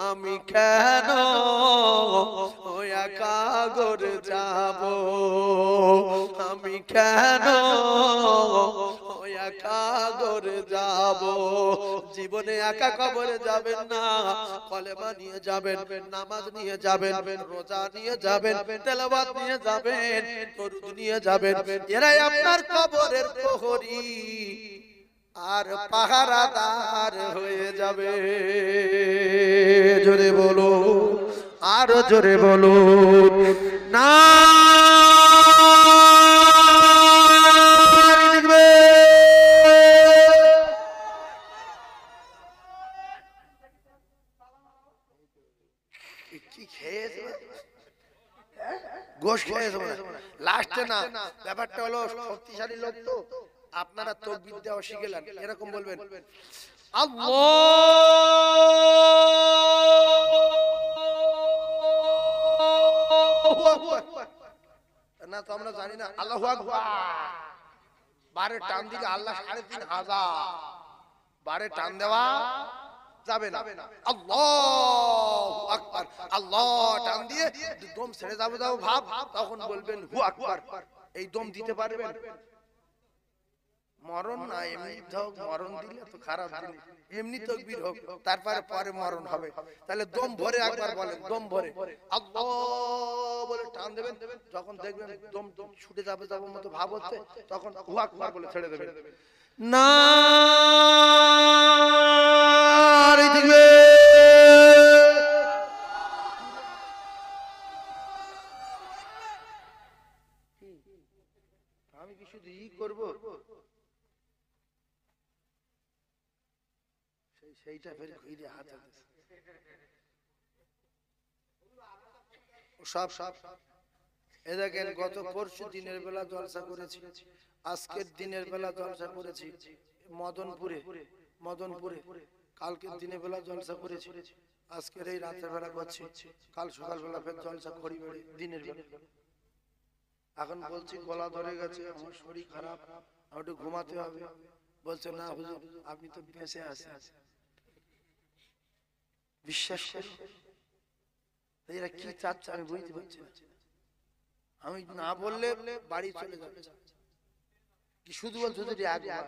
আমি কেন একা করে যাব আমি কেন একা করে যাব জীবনে একা কবরে যাবেন না কলেমা নিয়ে যাবেন নামাজ নিয়ে যাবেন রোজা নিয়ে যাবেন তেলাওয়াত নিয়ে যাবেন দরুদ নিয়ে যাবেন এরাই আপনার কবরের প্রহরী আর পাহারাদার হয়ে যাবে জোরে বলো আরো জোরে বলো না কি খেয়েছে গোশ খেয়েছে লাস্টে না ব্যাপারটা হলো শক্তিশালী লোক তো আপনারা তাকবীর দেওয়া শিখে নেন এরকম বলবেন আল্লাহু আকবার না তো আমরা জানি না আল্লাহু আকবার বারে টান দিলে আল্লাহ 3500 বারে টান দেওয়া যাবে না আল্লাহু আকবার আল্লাহ টান দিয়ে দম ছেড়ে যাবে দাও ভাব তখন বলবেন হু আকবার এই দম দিতে পারবেন মরণ না এমনি হোক মরণ দিলে তো খারাপ জিনিস এমনি তাকবীর হোক তারপরে পরে মরণ হবে তাহলে দম ভরে একবার বলেন দম ভরে আল্লাহ বলে টান দেবেন যখন দেখবেন দম ছুটে যাবে মতো ভাব হচ্ছে তখন হু আকবার বলে ছেড়ে দেবেন না রে দিবে আমি কি শুধু ই করব সেইটা ফের ঘিরে হাতে সব এ দেখেন গত পরশু দিনের বেলা জলসা করেছি আজকের দিনের বেলা জলসা করেছি মদনপুরে কালকের দিনের বেলা জলসা করেছি আজকের এই রাতের বেলা করছি কাল সকাল বেলা ফের জলসা করি দিনের বেলা এখন বলছি গলা ধরে গেছে আমার শরীর খারাপ আমার একটু ঘুমাতে হবে বলছে না হুজুর আপনি তো বেঁচে আছেন বিশ্বাস করুন এরা কি চাচ্ছে আমি বুঝতে পারছি না আমি না বললে বাড়ি চলে যাবে কি শুধু বলছো যদি একবার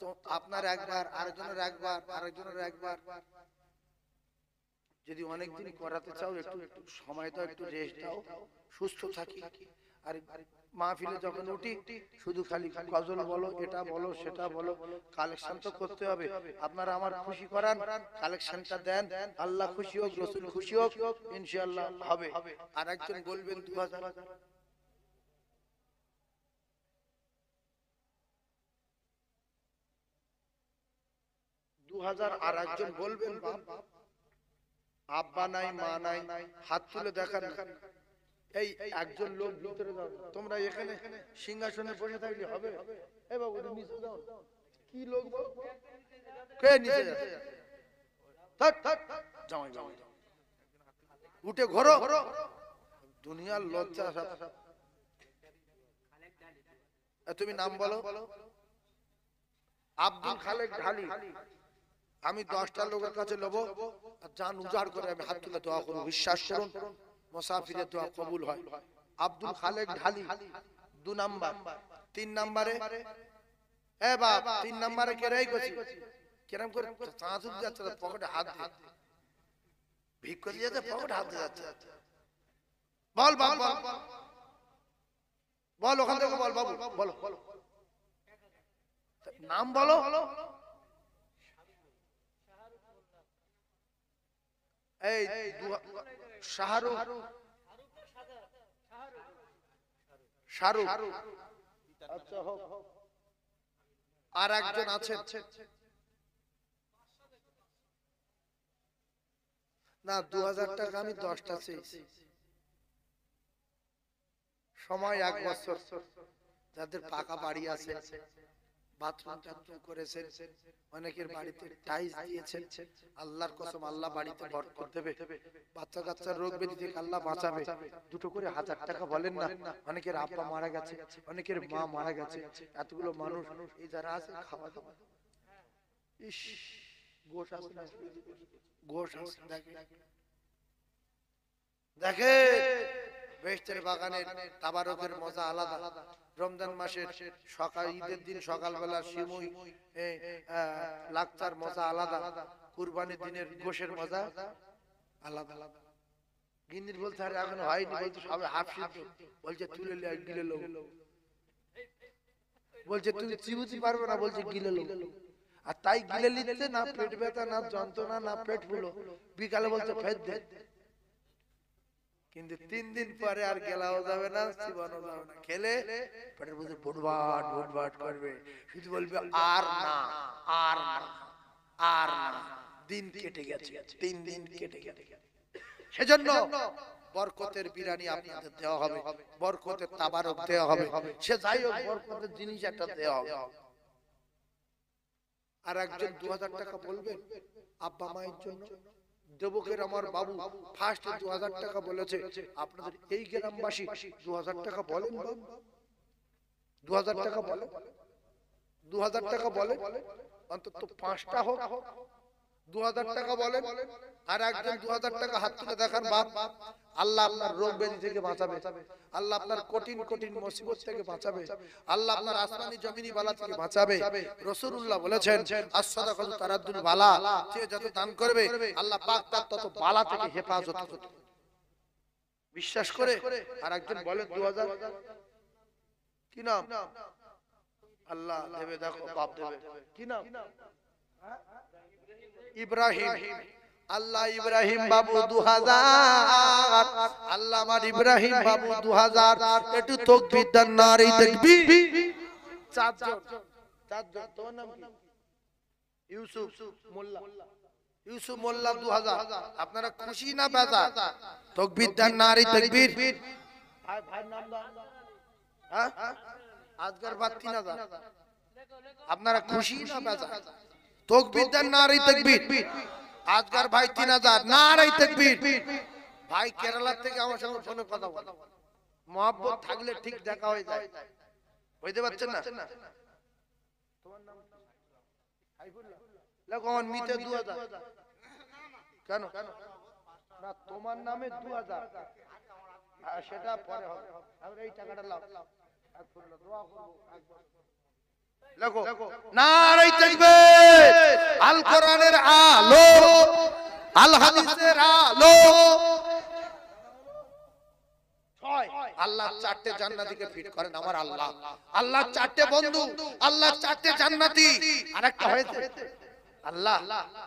তো আপনার একবার আরেকজনের একবার যদি অনেকদিন করাতে চাও একটু সময় দাও একটু রেস্ট দাও সুস্থ থাকি আর মাহফিলে যখন উঠি শুধু খালি গজল বলো এটা বলো সেটা বলো কালেকশন তো করতে হবে আপনারা আমার খুশি করান কালেকশনটা দেন আল্লাহ খুশি হোক রাসূল খুশি হোক ইনশাআল্লাহ হবে আর একজন বলবেন 2000 আর একজন বলবেন বাপ আব্বা নাই মা নাই হাত তুলে দেখান এই একজন লোক ভিতরে যাও তোমরা এখানে সিংহাসনে বসে থাকলে হবে এ বাবু নিচে যাও কি লোক কে নিচে যাও থাক থাক যাও উঠে ঘোরো দুনিয়ার লজ্জা। তুমি নাম বলো। আব্দুল খালেক ঢালি। আমি 10টা লোকের কাছে নেব, জান উজাড় করে আমি হাত তুলে দোয়া করব। বিশ্বাস করুন মুসাফিরের দোয়া কবুল হয়। আব্দুল খালেক ঢালি 2 নাম্বার। 3 নম্বরে এ বাপ 3 নম্বরে কে রাই গছি কেরম করে চাঁচুক যাচ্ছে পকেটে হাত দিয়ে ভিক করে যাচ্ছে, পকেটে হাত দিয়ে যাচ্ছে। বল বাপ বল বল, ওখান থেকে বল বাবু বলো নাম বলো। এই শাহরুখ, শাহরুখ আচ্ছা হোক। আর একজন আছেন না, 2000 টাকা আমি 10টা চেয়েছি, সময় 1 বছর। যাদের পাকা বাড়ি আছে, বাথরুম টাথরুম করেছেন, অনেকের বাড়িতে টাইলস দিয়েছেন, আল্লাহর কসম আল্লাহ বাড়িতে বরকত দেবে, বাচ্চা কাচ্চার রোগ ব্যাধি থেকে আল্লাহ বাঁচাবে। 2 করে 1000 টাকা বলেন না। অনেকের আব্বা মারা গেছে, অনেকের মা মারা গেছে, এতগুলো মানুষ এই যারা আছে খাওয়া দাওয়া। ইস গোশ আছে না, গোশ আছে দেখে বেহেশতের বাগানের তাবারকের মজা আলাদা। রমজান মাসের সকাল, ঈদের দিন সকালবেলা সিমুই লাকচার মজা আলাদা, কুরবানির দিনের গোশের মজা আলাদা। গিন্নির বলতে আরে এখন হয়নি, বলতে সবে হাফ সিদ্ধ, বলছে তুলে গিলে লো, বলছে তুমি চিবুতে পারবে না, বলছে গিলে লো। আর তাই গিলে নিতে না পেট ব্যথা, না যন্ত্রণা, না পেট ফুলো, বিকালে বলছে ফের দে। কিন্তু 3 দিন পরে আর গেলাও যাবে না, চিবানো যাবে না। খেলে পেটের মধ্যে ভুটভাট ভুটভাট করবে, শুধু বলবে আর না আর না আর না। দিন কেটে গেছে, 3 দিন কেটে গেছে। সেজন্য বরকতের বিরিয়ানি আপনাদের দেওয়া হবে, বরকতের তাবারক দেওয়া হবে, সে যাই হোক বরকতের জিনিস একটা দেওয়া হবে। আর একজন 2000 টাকা বলবেন আব্বা মায়ের জন্য। দেবকের আমার বাবু ফার্স্ট 2000 টাকা বলেছে। আপনাদের এই গ্রামবাসী 2000 টাকা বলেন, 2000 টাকা বলে, 2000 টাকা বলে, অন্তত 5টা হোক 2000 টাকা বলেন। আর একজন 2000 টাকা হাত তুলে দেখান বাপ, আল্লাহ আপনার রোগ ব্যাধি থেকে বাঁচাবে, আল্লাহ আপনার কঠিন কঠিন মুসিবত থেকে বাঁচাবে, আল্লাহ আপনার আসমানি জমিনি বালা থেকে বাঁচাবে। রাসূলুল্লাহ বলেছেন as-সাদাকাতু তারাদ্দুল বালা, যে যত দান করবে আল্লাহ পাক তার তত বালা থেকে হেফাজত করবে। বিশ্বাস করে আর একজন বলে 2000 কি নাম, আল্লাহ দেবে, দেখো বাপ দেবে, কি নাম ইব্রাহিম। আল্লাহ ইব্রাহিম বাবু 2000, আল্লাহ আমার ইব্রাহিম বাবু 2000। একটু তাকবীর দেন, নারে তাকবীর। 4 জন তোমার নাম কি? ইউসুফ মোল্লা, ইউসুফ মোল্লা 2000। আপনারা খুশি না বেজার? তাকবীর দেন, নারে তাকবীর। ভাই নাম দাও, হ্যাঁ আজকের বাদ 3000। আপনারা খুশি না বেজার? তাকবীর দেন, নারে তাকবীর। আজকার ভাই 3000, নারে তাকবীর। ভাই কেরালা থেকে আমার সঙ্গে ফোনে কথা বলে, মহব্বত থাকলে ঠিক দেখা হয়ে যায়। বুঝতে পারছেন না? তোমার নাম সাইফুল্লাহ, লেখো আমার মিতে 2000। কেন না তোমার নামে 2000, সেটা পরে হবে, আমরা এই টাকাটা লাভ দোয়া করব একবার। লেখো নারে তাকবীর। আল কোরআনের আলো, আল হাদিসের আলো। আল্লাহ 4টে জান্নাতীকে ফিট করেন আমার আল্লাহ। আল্লাহ 4টে বন্ধু, আল্লাহ 4টে জান্নাতি। আরেকটা হয়েছে আল্লাহ,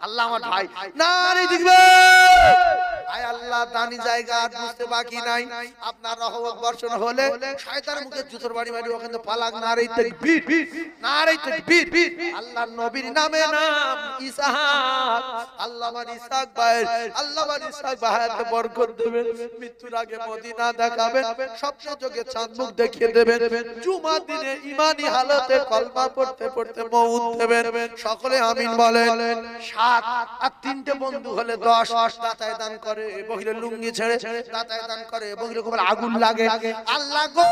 আল্লাহ আমার ভাই। নারে তাকবীর। আয় আল্লাহ দানি জায়গা আর বুঝতে বাকি নাই, আপনার রহমত বর্ষণ হলে শয়তানের মুখে জুতোর বাড়ি মারি ওখানে পালাক। নারে তাকবীর, নারে তাকবীর। আল্লাহর নবীর নামে নাম ইসহাক, আল্লাহ আমার ইসহাক ভাই, আল্লাহ আমার ইসহাক ভাইকে বরকত দেবেন, মৃত্যুর আগে মদিনা দেখাবেন, স্বপ্ন যোগে চাঁদ মুখ দেখিয়ে দেবেন, জুমা দিনে ঈমানি হালতে কলমা পড়তে পড়তে মউত দেবেন। সকলে আমিন বলেন। 7 আর 3টে বন্ধু হলে 10, দাতায় দান করে করে বহিরে লুঙ্গি ছেড়ে দাতায় দান করে বহিরে কবর আগুন লাগে আল্লাহ গো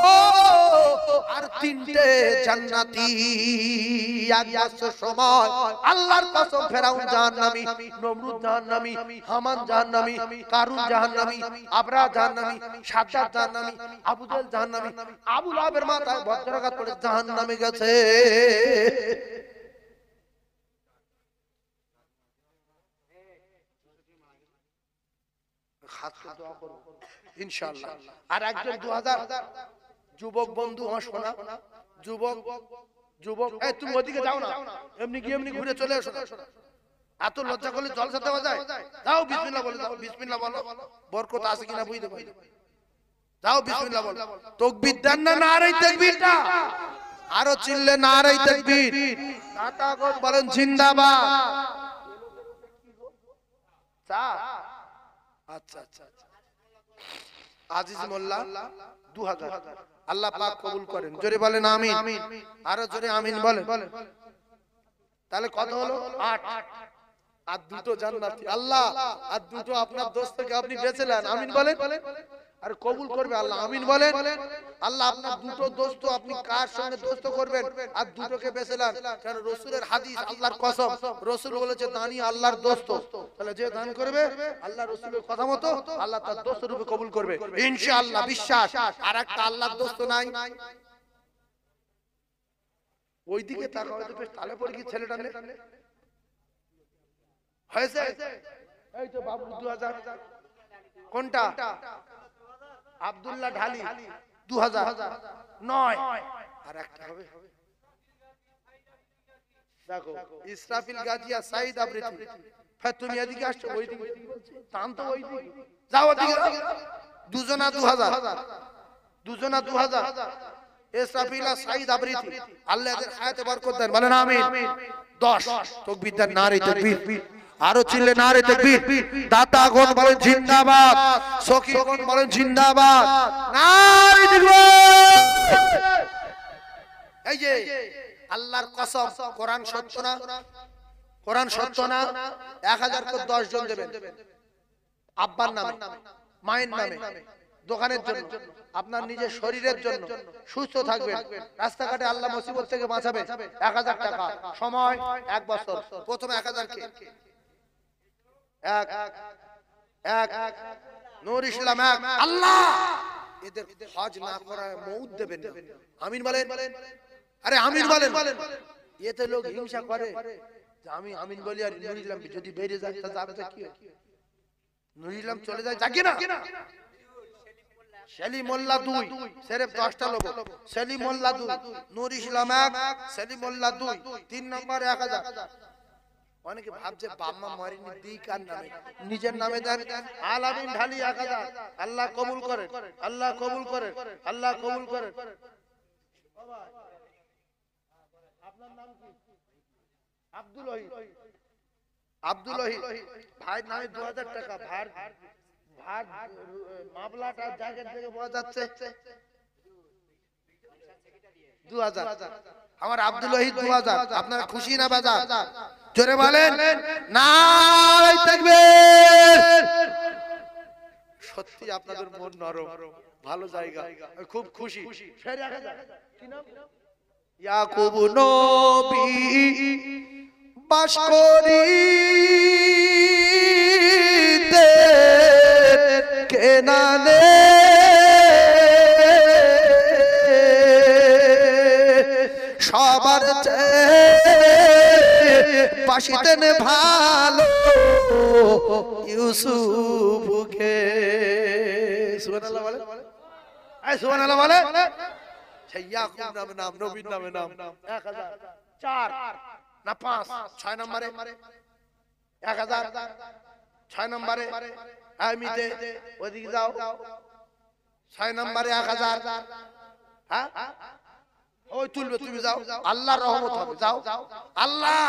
আর তিনটে জান্নাতি এক বছর সময় আল্লাহর কসম ফেরাউন জাহান্নামী নমরুদ জাহান্নামী হামান জাহান্নামী কারুন জাহান্নামী আবরা জাহান্নামী সাদ্দাত জাহান্নামী আবু জাহল জাহান্নামী আবু লাহাবের মাথায় বজ্রাঘাত করে জাহান্নামে গেছে ইনশাআল্লাহ আর একজন 2000 যুবক বন্ধু আমার শোনা যুবক যুবক এই তুমি ওদিকে যাও না এমনি কি এমনি ঘুরে চলে এসো এত লজ্জা করলে জলসা দেওয়া যায় যাও বিসমিল্লাহ বলে যাও বিসমিল্লাহ বলো বরকত আছে কিনা বুঝতে পারি যাও বিসমিল্লাহ বলো তাকবীর দেন না নারে তাকবীরটা আরো চিল্লে নারে তাকবীর দাতাগণ বলেন জিন্দাবাদ আচ্ছা আচ্ছা আজিজ মোল্লা 2000 আল্লাহ পাক কবুল করেন জোরে বলেন আমিন আরো জোরে আমিন বলেন তাহলে কত হলো 8 আর দুটো জান্নাতি আল্লাহ আর দুটো আপনার দোস্তকে আপনি বেঁচে নেন আমিন বলেন আর কবুল করবে আল্লাহ আমিন বলেন আল্লাহ আপনার দুটো দোস্ত আপনি কার সঙ্গে দোস্ত করবেন আর দুটোকে বেঁচে নেন কারণ রাসূলের হাদিস আল্লাহর কসম রাসূল বলেছে দানি আল্লাহর দোস্ত তাহলে যে দান করবে আল্লাহ রাসূলের কথা মতো আল্লাহ তার দোস্ত রূপে কবুল করবে ইনশাআল্লাহ বিশ্বাস আর একটা আল্লাহর দোস্ত নাই ওইদিকে তাকাও তো বেশ তালে পড়ে কি ছেলেটা নে হয়েছে এই তো বাবু 2000 কোনটা আব্দুল্লাহ ঢালি 2009 আর একটা হবে দেখো ইসরাফিল গাজিয়া সাইদ আবরিতি ফের তুমি এদিকে আসছো ওই দিকে টান তো ওই দিকে যাও ওদিকে দুজনা 2000 ইসরাফিল আর সাইদ আবরিতি আল্লাহ এদের হায়াতে বরকত দেন বলেন আমিন 10 তাকবীর দেন নারে তাকবীর আরো চিল্লে নারে তাকবীর দাতাগণ বলেন জিন্দাবাদ সখীগণ বলেন জিন্দাবাদ নারে তাকবীর এই যে আল্লাহর কসম কোরআন সত্য না কোরআন সত্য না 1000 করে 10 জন দেবেন আব্বার নামে মায়ের নামে দোকানের জন্য আপনার নিজের শরীরের জন্য সুস্থ থাকবেন রাস্তাঘাটে আল্লাহ মুসিবত থেকে বাঁচাবে 1000 টাকা সময় 1 বছর প্রথমে 1000 কে এক নূর ইসলাম এক আল্লাহ এদের হজ না করায় মউত দেবেন আমিন বলেন আরে আমিন বলেন এতে লোক হিংসা করে যে আমি আমিন বলি আর নূর ইসলাম যদি বেরে যায় তা যাবে তো কি নূর ইসলাম চলে যায় যাকে না সেলিম মোল্লা 2 সির্ফ 10টা লোক সেলিম মোল্লা 2 নূর ইসলাম 1 সেলিম মোল্লা 2 3 নম্বর 1000 অনেকে ভাবছে বাম্মা মারিনি দি কার নামে নিজের নামে দেন আলামিন ঢালি 1000 আল্লাহ কবুল করেন আল্লাহ কবুল করেন আল্লাহ কবুল করেন আপনার নাম কি আব্দুল ওহীদ ভাই নামে 2000 টাকা ভার মামলাটা জায়গা থেকে পাওয়া যাচ্ছে 2000 আমার আব্দুল ওহীদ 2000 আপনারা খুশি না বাজার জোরে বলেন নারে তাকবীর সত্যি আপনাদের মন নরম ভালো জায়গা খুব খুশি ফের 1000 কি নাম ইয়াকুব নবী বাস করিতে কেনানে সবার পাশিতেন ভালো ইউসুফকে সুবহানাল্লাহ বলে এই সুবহানাল্লাহ বলে ইয়াকুব নামে নাম নবীর নামে নাম 1000 4 না 5 6 নম্বরে 1000 6 নম্বরে আমিতে ওদিকে যাও 6 নম্বরে 1000 হ্যাঁ ওই তুলবে তুমি যাও আল্লাহর রহমত হবে যাও আল্লাহ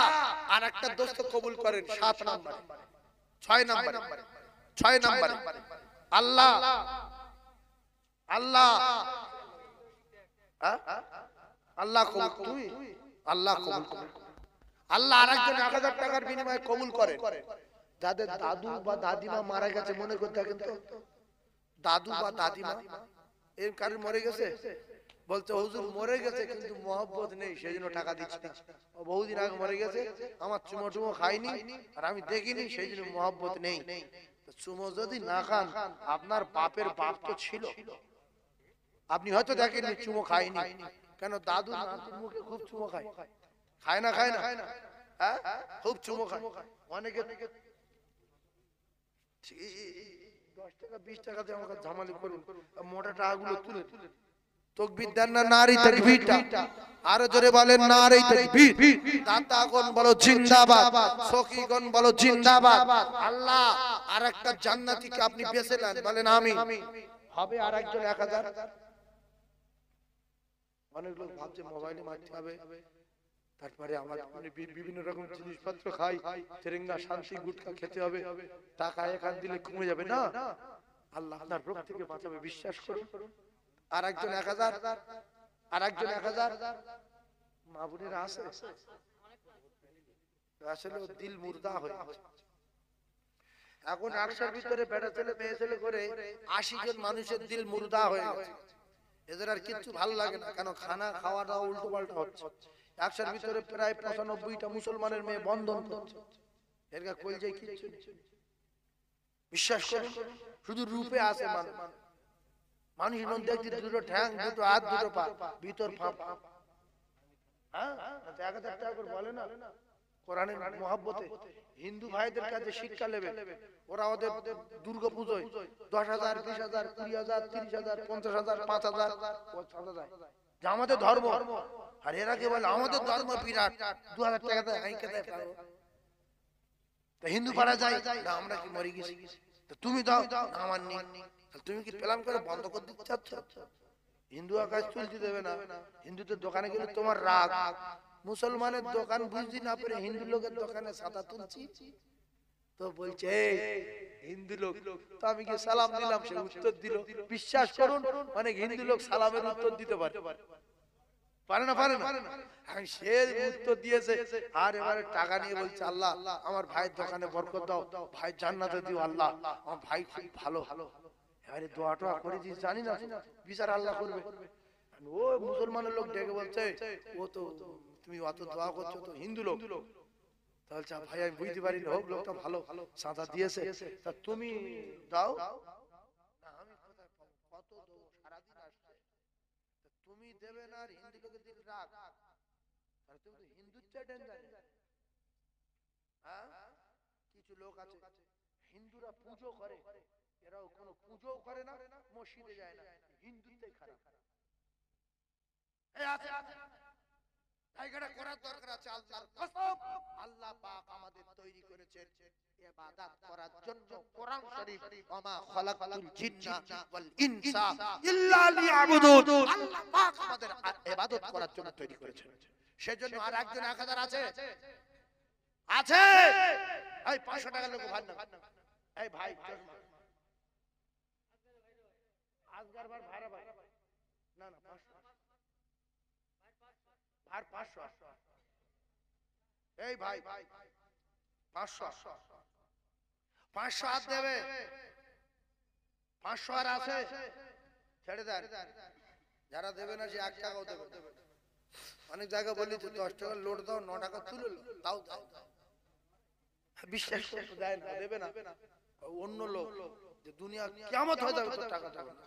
আর একটা দোস্ত কবুল করেন 7 নম্বরে 6 নম্বরে আল্লাহ আল্লাহ আল্লাহ কবুল তুমি আল্লাহ কবুল করেন আল্লাহ আরেকজন 1000 টাকার বিনিময়ে কবুল করেন যাদের দাদু বা দাদিমা মারা গেছে মনে করে থাকেন তো, দাদু বা দাদিমা এর কারণ মরে গেছে, বলতে হুজুর মরে গেছে কিন্তু মহব্বত নেই সেই জন্য টাকা দিচ্ছি না। ও বহুদিন আগে মরে গেছে, আমার চুমো টুমো খাইনি আর আমি দেখিনি সেই জন্য মহব্বত নেই। তো চুমো যদি না খান, আপনার বাপের বাপ তো ছিল, আপনি হয়তো দেখেননি চুমো খাইনি, কেন দাদু নাতির মুখে খুব চুমো খায়, খায় না খায় না, হ্যাঁ খুব চুমো খায়। অনেকে 10 টাকা 20 টাকা দিয়ে আমাকে ঝামালি করুন, মোটা টাকাগুলো তুলে তাকবীর দেন না, নারী তাকবীরটা আরো জোরে বলেন, নারী তাকবীর। দাতাগণ বলো জিন্দাবাদ, সখীগণ বলো জিন্দাবাদ। আল্লাহ আরেকটা জান্নাতীকে আপনি বেঁচে নেন, বলেন আমিন। হবে আরেকজন 1000। অনেক লোক ভাবছে মোবাইলে মারতে হবে, তারপরে আমার বিভিন্ন রকম জিনিসপত্র খাই, তেরেঙ্গা শান্তি গুটকা খেতে হবে, টাকা এখান দিলে কমে যাবে না। আল্লাহ আপনার রোগ থেকে বাঁচাবে, বিশ্বাস করুন। আর একজন 1000, আর একজন 1000 মা বোনেরা আছে, আসলে দিল মুর্দা হয়ে গেছে। এখন 100-র ভিতরে বেটা ছেলে মেয়ে ছেলে করে 80 জন মানুষের দিল মুর্দা হয়ে গেছে। এদের আর কিচ্ছু ভালো লাগে না, কেন খানা খাওয়া দাওয়া উল্টো পাল্টা হচ্ছে। 100-র ভিতরে প্রায় 95টা মুসলমানের মেয়ে বন্ধন করছে, এর গা কই যায় কিচ্ছু নেই। বিশ্বাস করুন, শুধু রূপে আছে মানুষ। মানুষ নন দেখতে দুটো ঠ্যাং, দুটো হাত, দুটো পা, ভিতর ফাঁপা। হ্যাঁ 1000 টাকা করে বলে না কোরআনের মহব্বতে। হিন্দু ভাইদের কাছে শিক্ষা নেবে, ওরা ওদের দুর্গা পূজায় 10,000 20,000 20,000 30,000 50,000 5,000 যে আমাদের ধর্ম, আর এরা কে বলে আমাদের ধর্ম বিরাট, 2,000 টাকা দেয়, আমি কেটে পাবো। তা হিন্দু পাড়া যায় না, আমরা কি মরে গেছি, তো তুমি দাও আমার নেই, তুমি কি প্ল্যান করে বন্ধ করে দিতে চাচ্ছ? হিন্দু আকাশ চলতে দেবে না। হিন্দুদের দোকানে গেলে তোমার রাগ, মুসলমানের দোকান বুঝতে না পেরে হিন্দু লোকের দোকানে সাদা তুলছি, তো বলছে হিন্দু লোক, তো আমি কি সালাম দিলাম, সে উত্তর দিল। বিশ্বাস করুন অনেক হিন্দু লোক সালামের উত্তর দিতে পারে, পারে না, পারে না। আমি সে উত্তর দিয়েছে, আর এবারে টাকা নিয়ে বলছে আল্লাহ আমার ভাইয়ের দোকানে বরকত দাও, ভাই জান্নাতে দিও আল্লাহ, আমার ভাই খুব ভালো। এবারে দোয়া টোয়া করে দিস, জানি না বিচার আল্লাহ করবে। ও মুসলমানের লোক ডেকে বলছে, ও তো তুমি অত দোয়া করছো তো হিন্দু লোক, তাহলে ভাই আমি বুঝতে পারি হোক লোকটা ভালো, সাদা দিয়েছে, তা তুমি দাও না। আমি কোথায় পাবো, কত দেবো, সারাদিন আসছে, তুমি দেবে না আর হিন্দু লোকের দিল রাগ, তাহলে তুমি তো হিন্দুর চেয়ে ডেঞ্জার। হ্যাঁ কিছু লোক আছে হিন্দুরা পুজো করে, এরাও কোনো পুজো করে না, মসজিদে যায় না, হিন্দুতেই খারাপ। এই আছে জায়গাটা করার দরকার আছে। আল্লাহর কসম, আল্লাহ পাক আমাদের তৈরি করেছেন ইবাদত করার জন্য। কোরআন শরীফ, ওমা খালাকাতুল জিন্না ওয়াল ইনসা ইল্লা লিয়াবুদুন, আল্লাহ পাক আমাদের ইবাদত করার জন্য তৈরি করেছেন। সেজন্য আর একজন 1000 আছে আছে, এই 500 টাকা লোক ভাই না, এই ভাই আজগার বার ভাড়া ভাই না না 500 আর 500, এই ভাই 500 500 হাত দেবে, 500 আর আছে ছেড়ে দেন, যারা দেবে না সে 1 টাকাও দেবে। অনেক জায়গা বলি তো 10 টাকা লোড দাও, 9 টাকা তুলে দাও, দাও বিশ্বাস করতে দেয় না, দেবে না। অন্য লোক যে দুনিয়া কিয়ামত হয়ে যাবে তো টাকা দেবে না,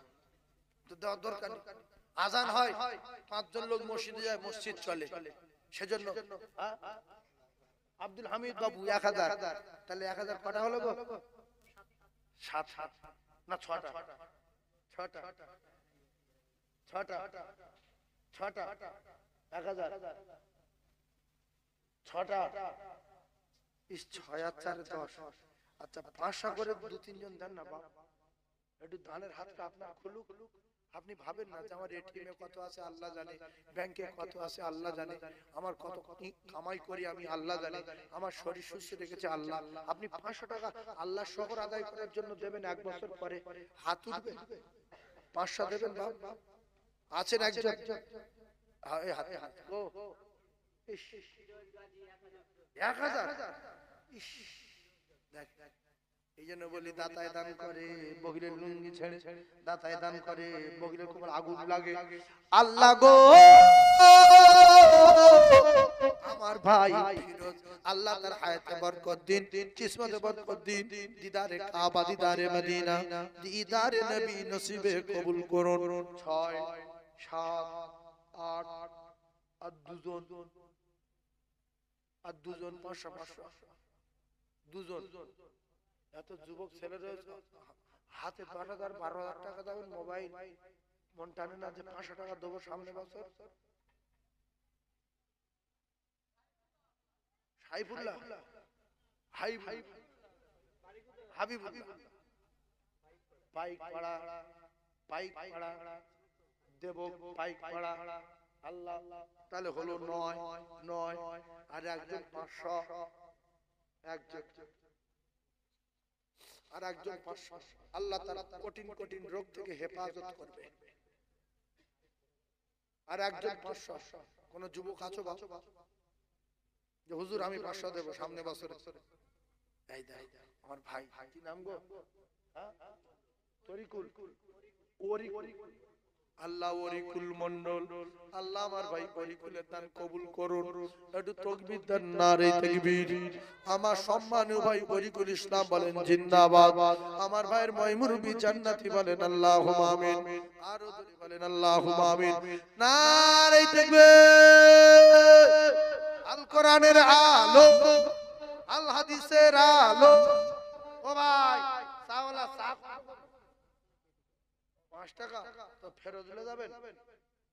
তো দেওয়ার দরকার নেই। আজান হয় 5 জন লোক মসজিদে যায়, মসজিদ চলে, সেজন্য আব্দুল হামিদ বাবু 1000, তাহলে 1000 কটা হলো গো? 7 না 6টা 6টা 6টা 1000 6টা, ইস 6 আর 4 10। আচ্ছা 500 করে 2-3 জন দেন না বাপ, একটু ধানের হাতটা আপনার খুলুক। আপনি ভাবেন না যে আমার এটিএম এ কত আছে আল্লাহ জানে, ব্যাংকে কত আছে আল্লাহ জানে, আমার কত কামাই করি আমি আল্লাহ জানে, আমার শরীর সুস্থ রেখেছে আল্লাহ। আপনি 500 টাকা আল্লাহর শকর আদায় করার জন্য দেবেন, 1 বছর পরে হাত উঠবে, 500 দেবেন বাপ। আছেন একজন, এই হাত ও 1000, দেখ এই জন্য বলি দাতায় দান করে বগিরের লুঙ্গি ছেড়ে, দাতায় দান করে বগিরের কোমর আগুন লাগে। আল্লাহ গো আমার ভাই ফিরোজ, আল্লাহ তার হায়াতে বরকত দিন, কিসমতে বরকত দিন, দিদারে কাবা, দিদারে মদিনা, দিদারে নবী নসিবে কবুল করুন। 6 7 8 আর দুজন 500 দুজন। এত যুবক ছেলেরা হাতে 10,000 12,000 টাকা দেবেন, মোবাইল মন টানে না যে 500 টাকা দেবো সামনে বছর। হাবিবুল্লাহ বাইক পাড়া দেব, বাইক পাড়া আল্লাহ, তাহলে হলো 9 আর একজন 500, আর একজন 500। আল্লাহ তাআলা কঠিন কঠিন রোগ থেকে হেফাজত করবে। আর একজন 500। কোন যুবক আছো বাবা যে হুজুর আমি 500 দেব সামনে বছরে? এই দেখ আমার ভাই, কি নাম গো? হ্যাঁ তরিকুল, আল্লাহ ওরিকুল মন্ডল, আল্লাহ আমার ভাই ওরিকুলের দান কবুল করুন। একটু তাকবীর দেন, নারে তাকবীর। আমার সম্মানীয় ভাই ওরিকুল ইসলাম বলেন জিন্দাবাদ। আমার ভাইয়ের ময়মুরবি জান্নাতি বলেন আল্লাহুম্মা আমিন। আরো জোরে বলেন আল্লাহুম্মা আমিন। নারে তাকবীর। আল কোরআনের আলো, আল হাদিসের আলো। ও ভাই সাওলা সাফ 5 টাকা তো ফেরত দিলে যাবেন,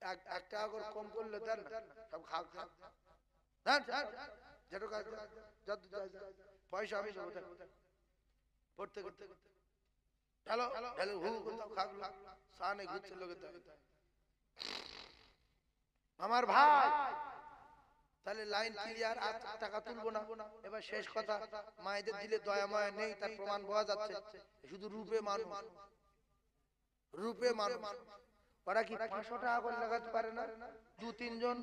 1 টাকা করে কম করলে দেন না, সব খাও দেন যেটা পয়সা আমি দেবো পড়তে করতে। হ্যালো হ্যালো হু খাগলো সানে ঘুরছে লোকে। আমার ভাই তাহলে লাইন ক্লিয়ার, আর টাকা তুলবো না। এবার শেষ কথা, মায়েদের দিলে দয়া মায়া নেই তার প্রমাণ পাওয়া যাচ্ছে। শুধু রূপে মানুষ, রূপে মানুষ। ওরা কি 500 টাকা করে লাগাতে পারে না? 2-3 জন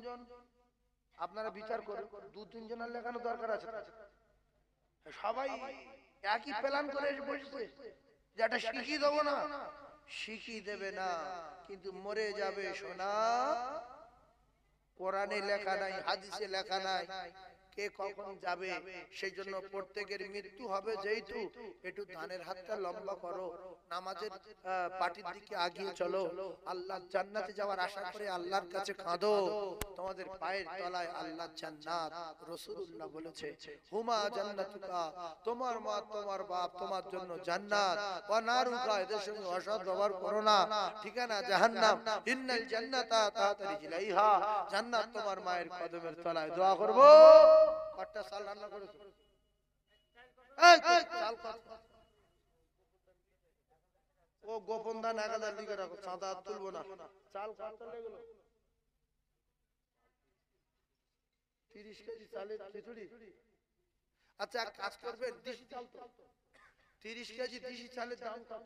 আপনারা বিচার করুন, 2-3 জনের লেখানো দরকার আছে। সবাই একই প্ল্যান করে এসে বসেছে যে এটা শিখিয়ে দেবো না, শিখিয়ে দেবে না কিন্তু মরে যাবে সোনা। কোরআনে লেখা নাই, হাদিসে লেখা নাই কে কখন যাবে। সেই জন্য প্রত্যেকের মৃত্যু হবে যেহেতু একটু ধানের হাতটা লম্বা করো, নামাজের পাটির দিকে আগিয়ে চলো, আল্লাহর জান্নাতে যাওয়ার আশা করে আল্লাহর কাছে কাঁদো। তোমাদের পায়ের তলায় আল্লাহর জান্নাত। রাসূলুল্লাহ বলেছে হুমা জান্নাতুকা, তোমার মা তোমার বাপ তোমার জন্য জান্নাত, ওয়া নারুকা, এদের সঙ্গে অসৎ ব্যবহার করো না, ঠিকানা জাহান্নাম। ইন্নাল জান্নাতা তাহতা রিজলাইহা, জান্নাত তোমার মায়ের কদমের তলায়। দোয়া করব। কতটা চাল রান্না করেছো? এই চাল কত? ও গোপন দান 1000 লিখে রাখো, চাঁদা তুলবো না। চাল কত লাগলো? 30 কেজি চালের খিচুড়ি। আচ্ছা এক কাজ করবেন, দেশি চাল তো 30 কেজি দেশি চালের দাম কত?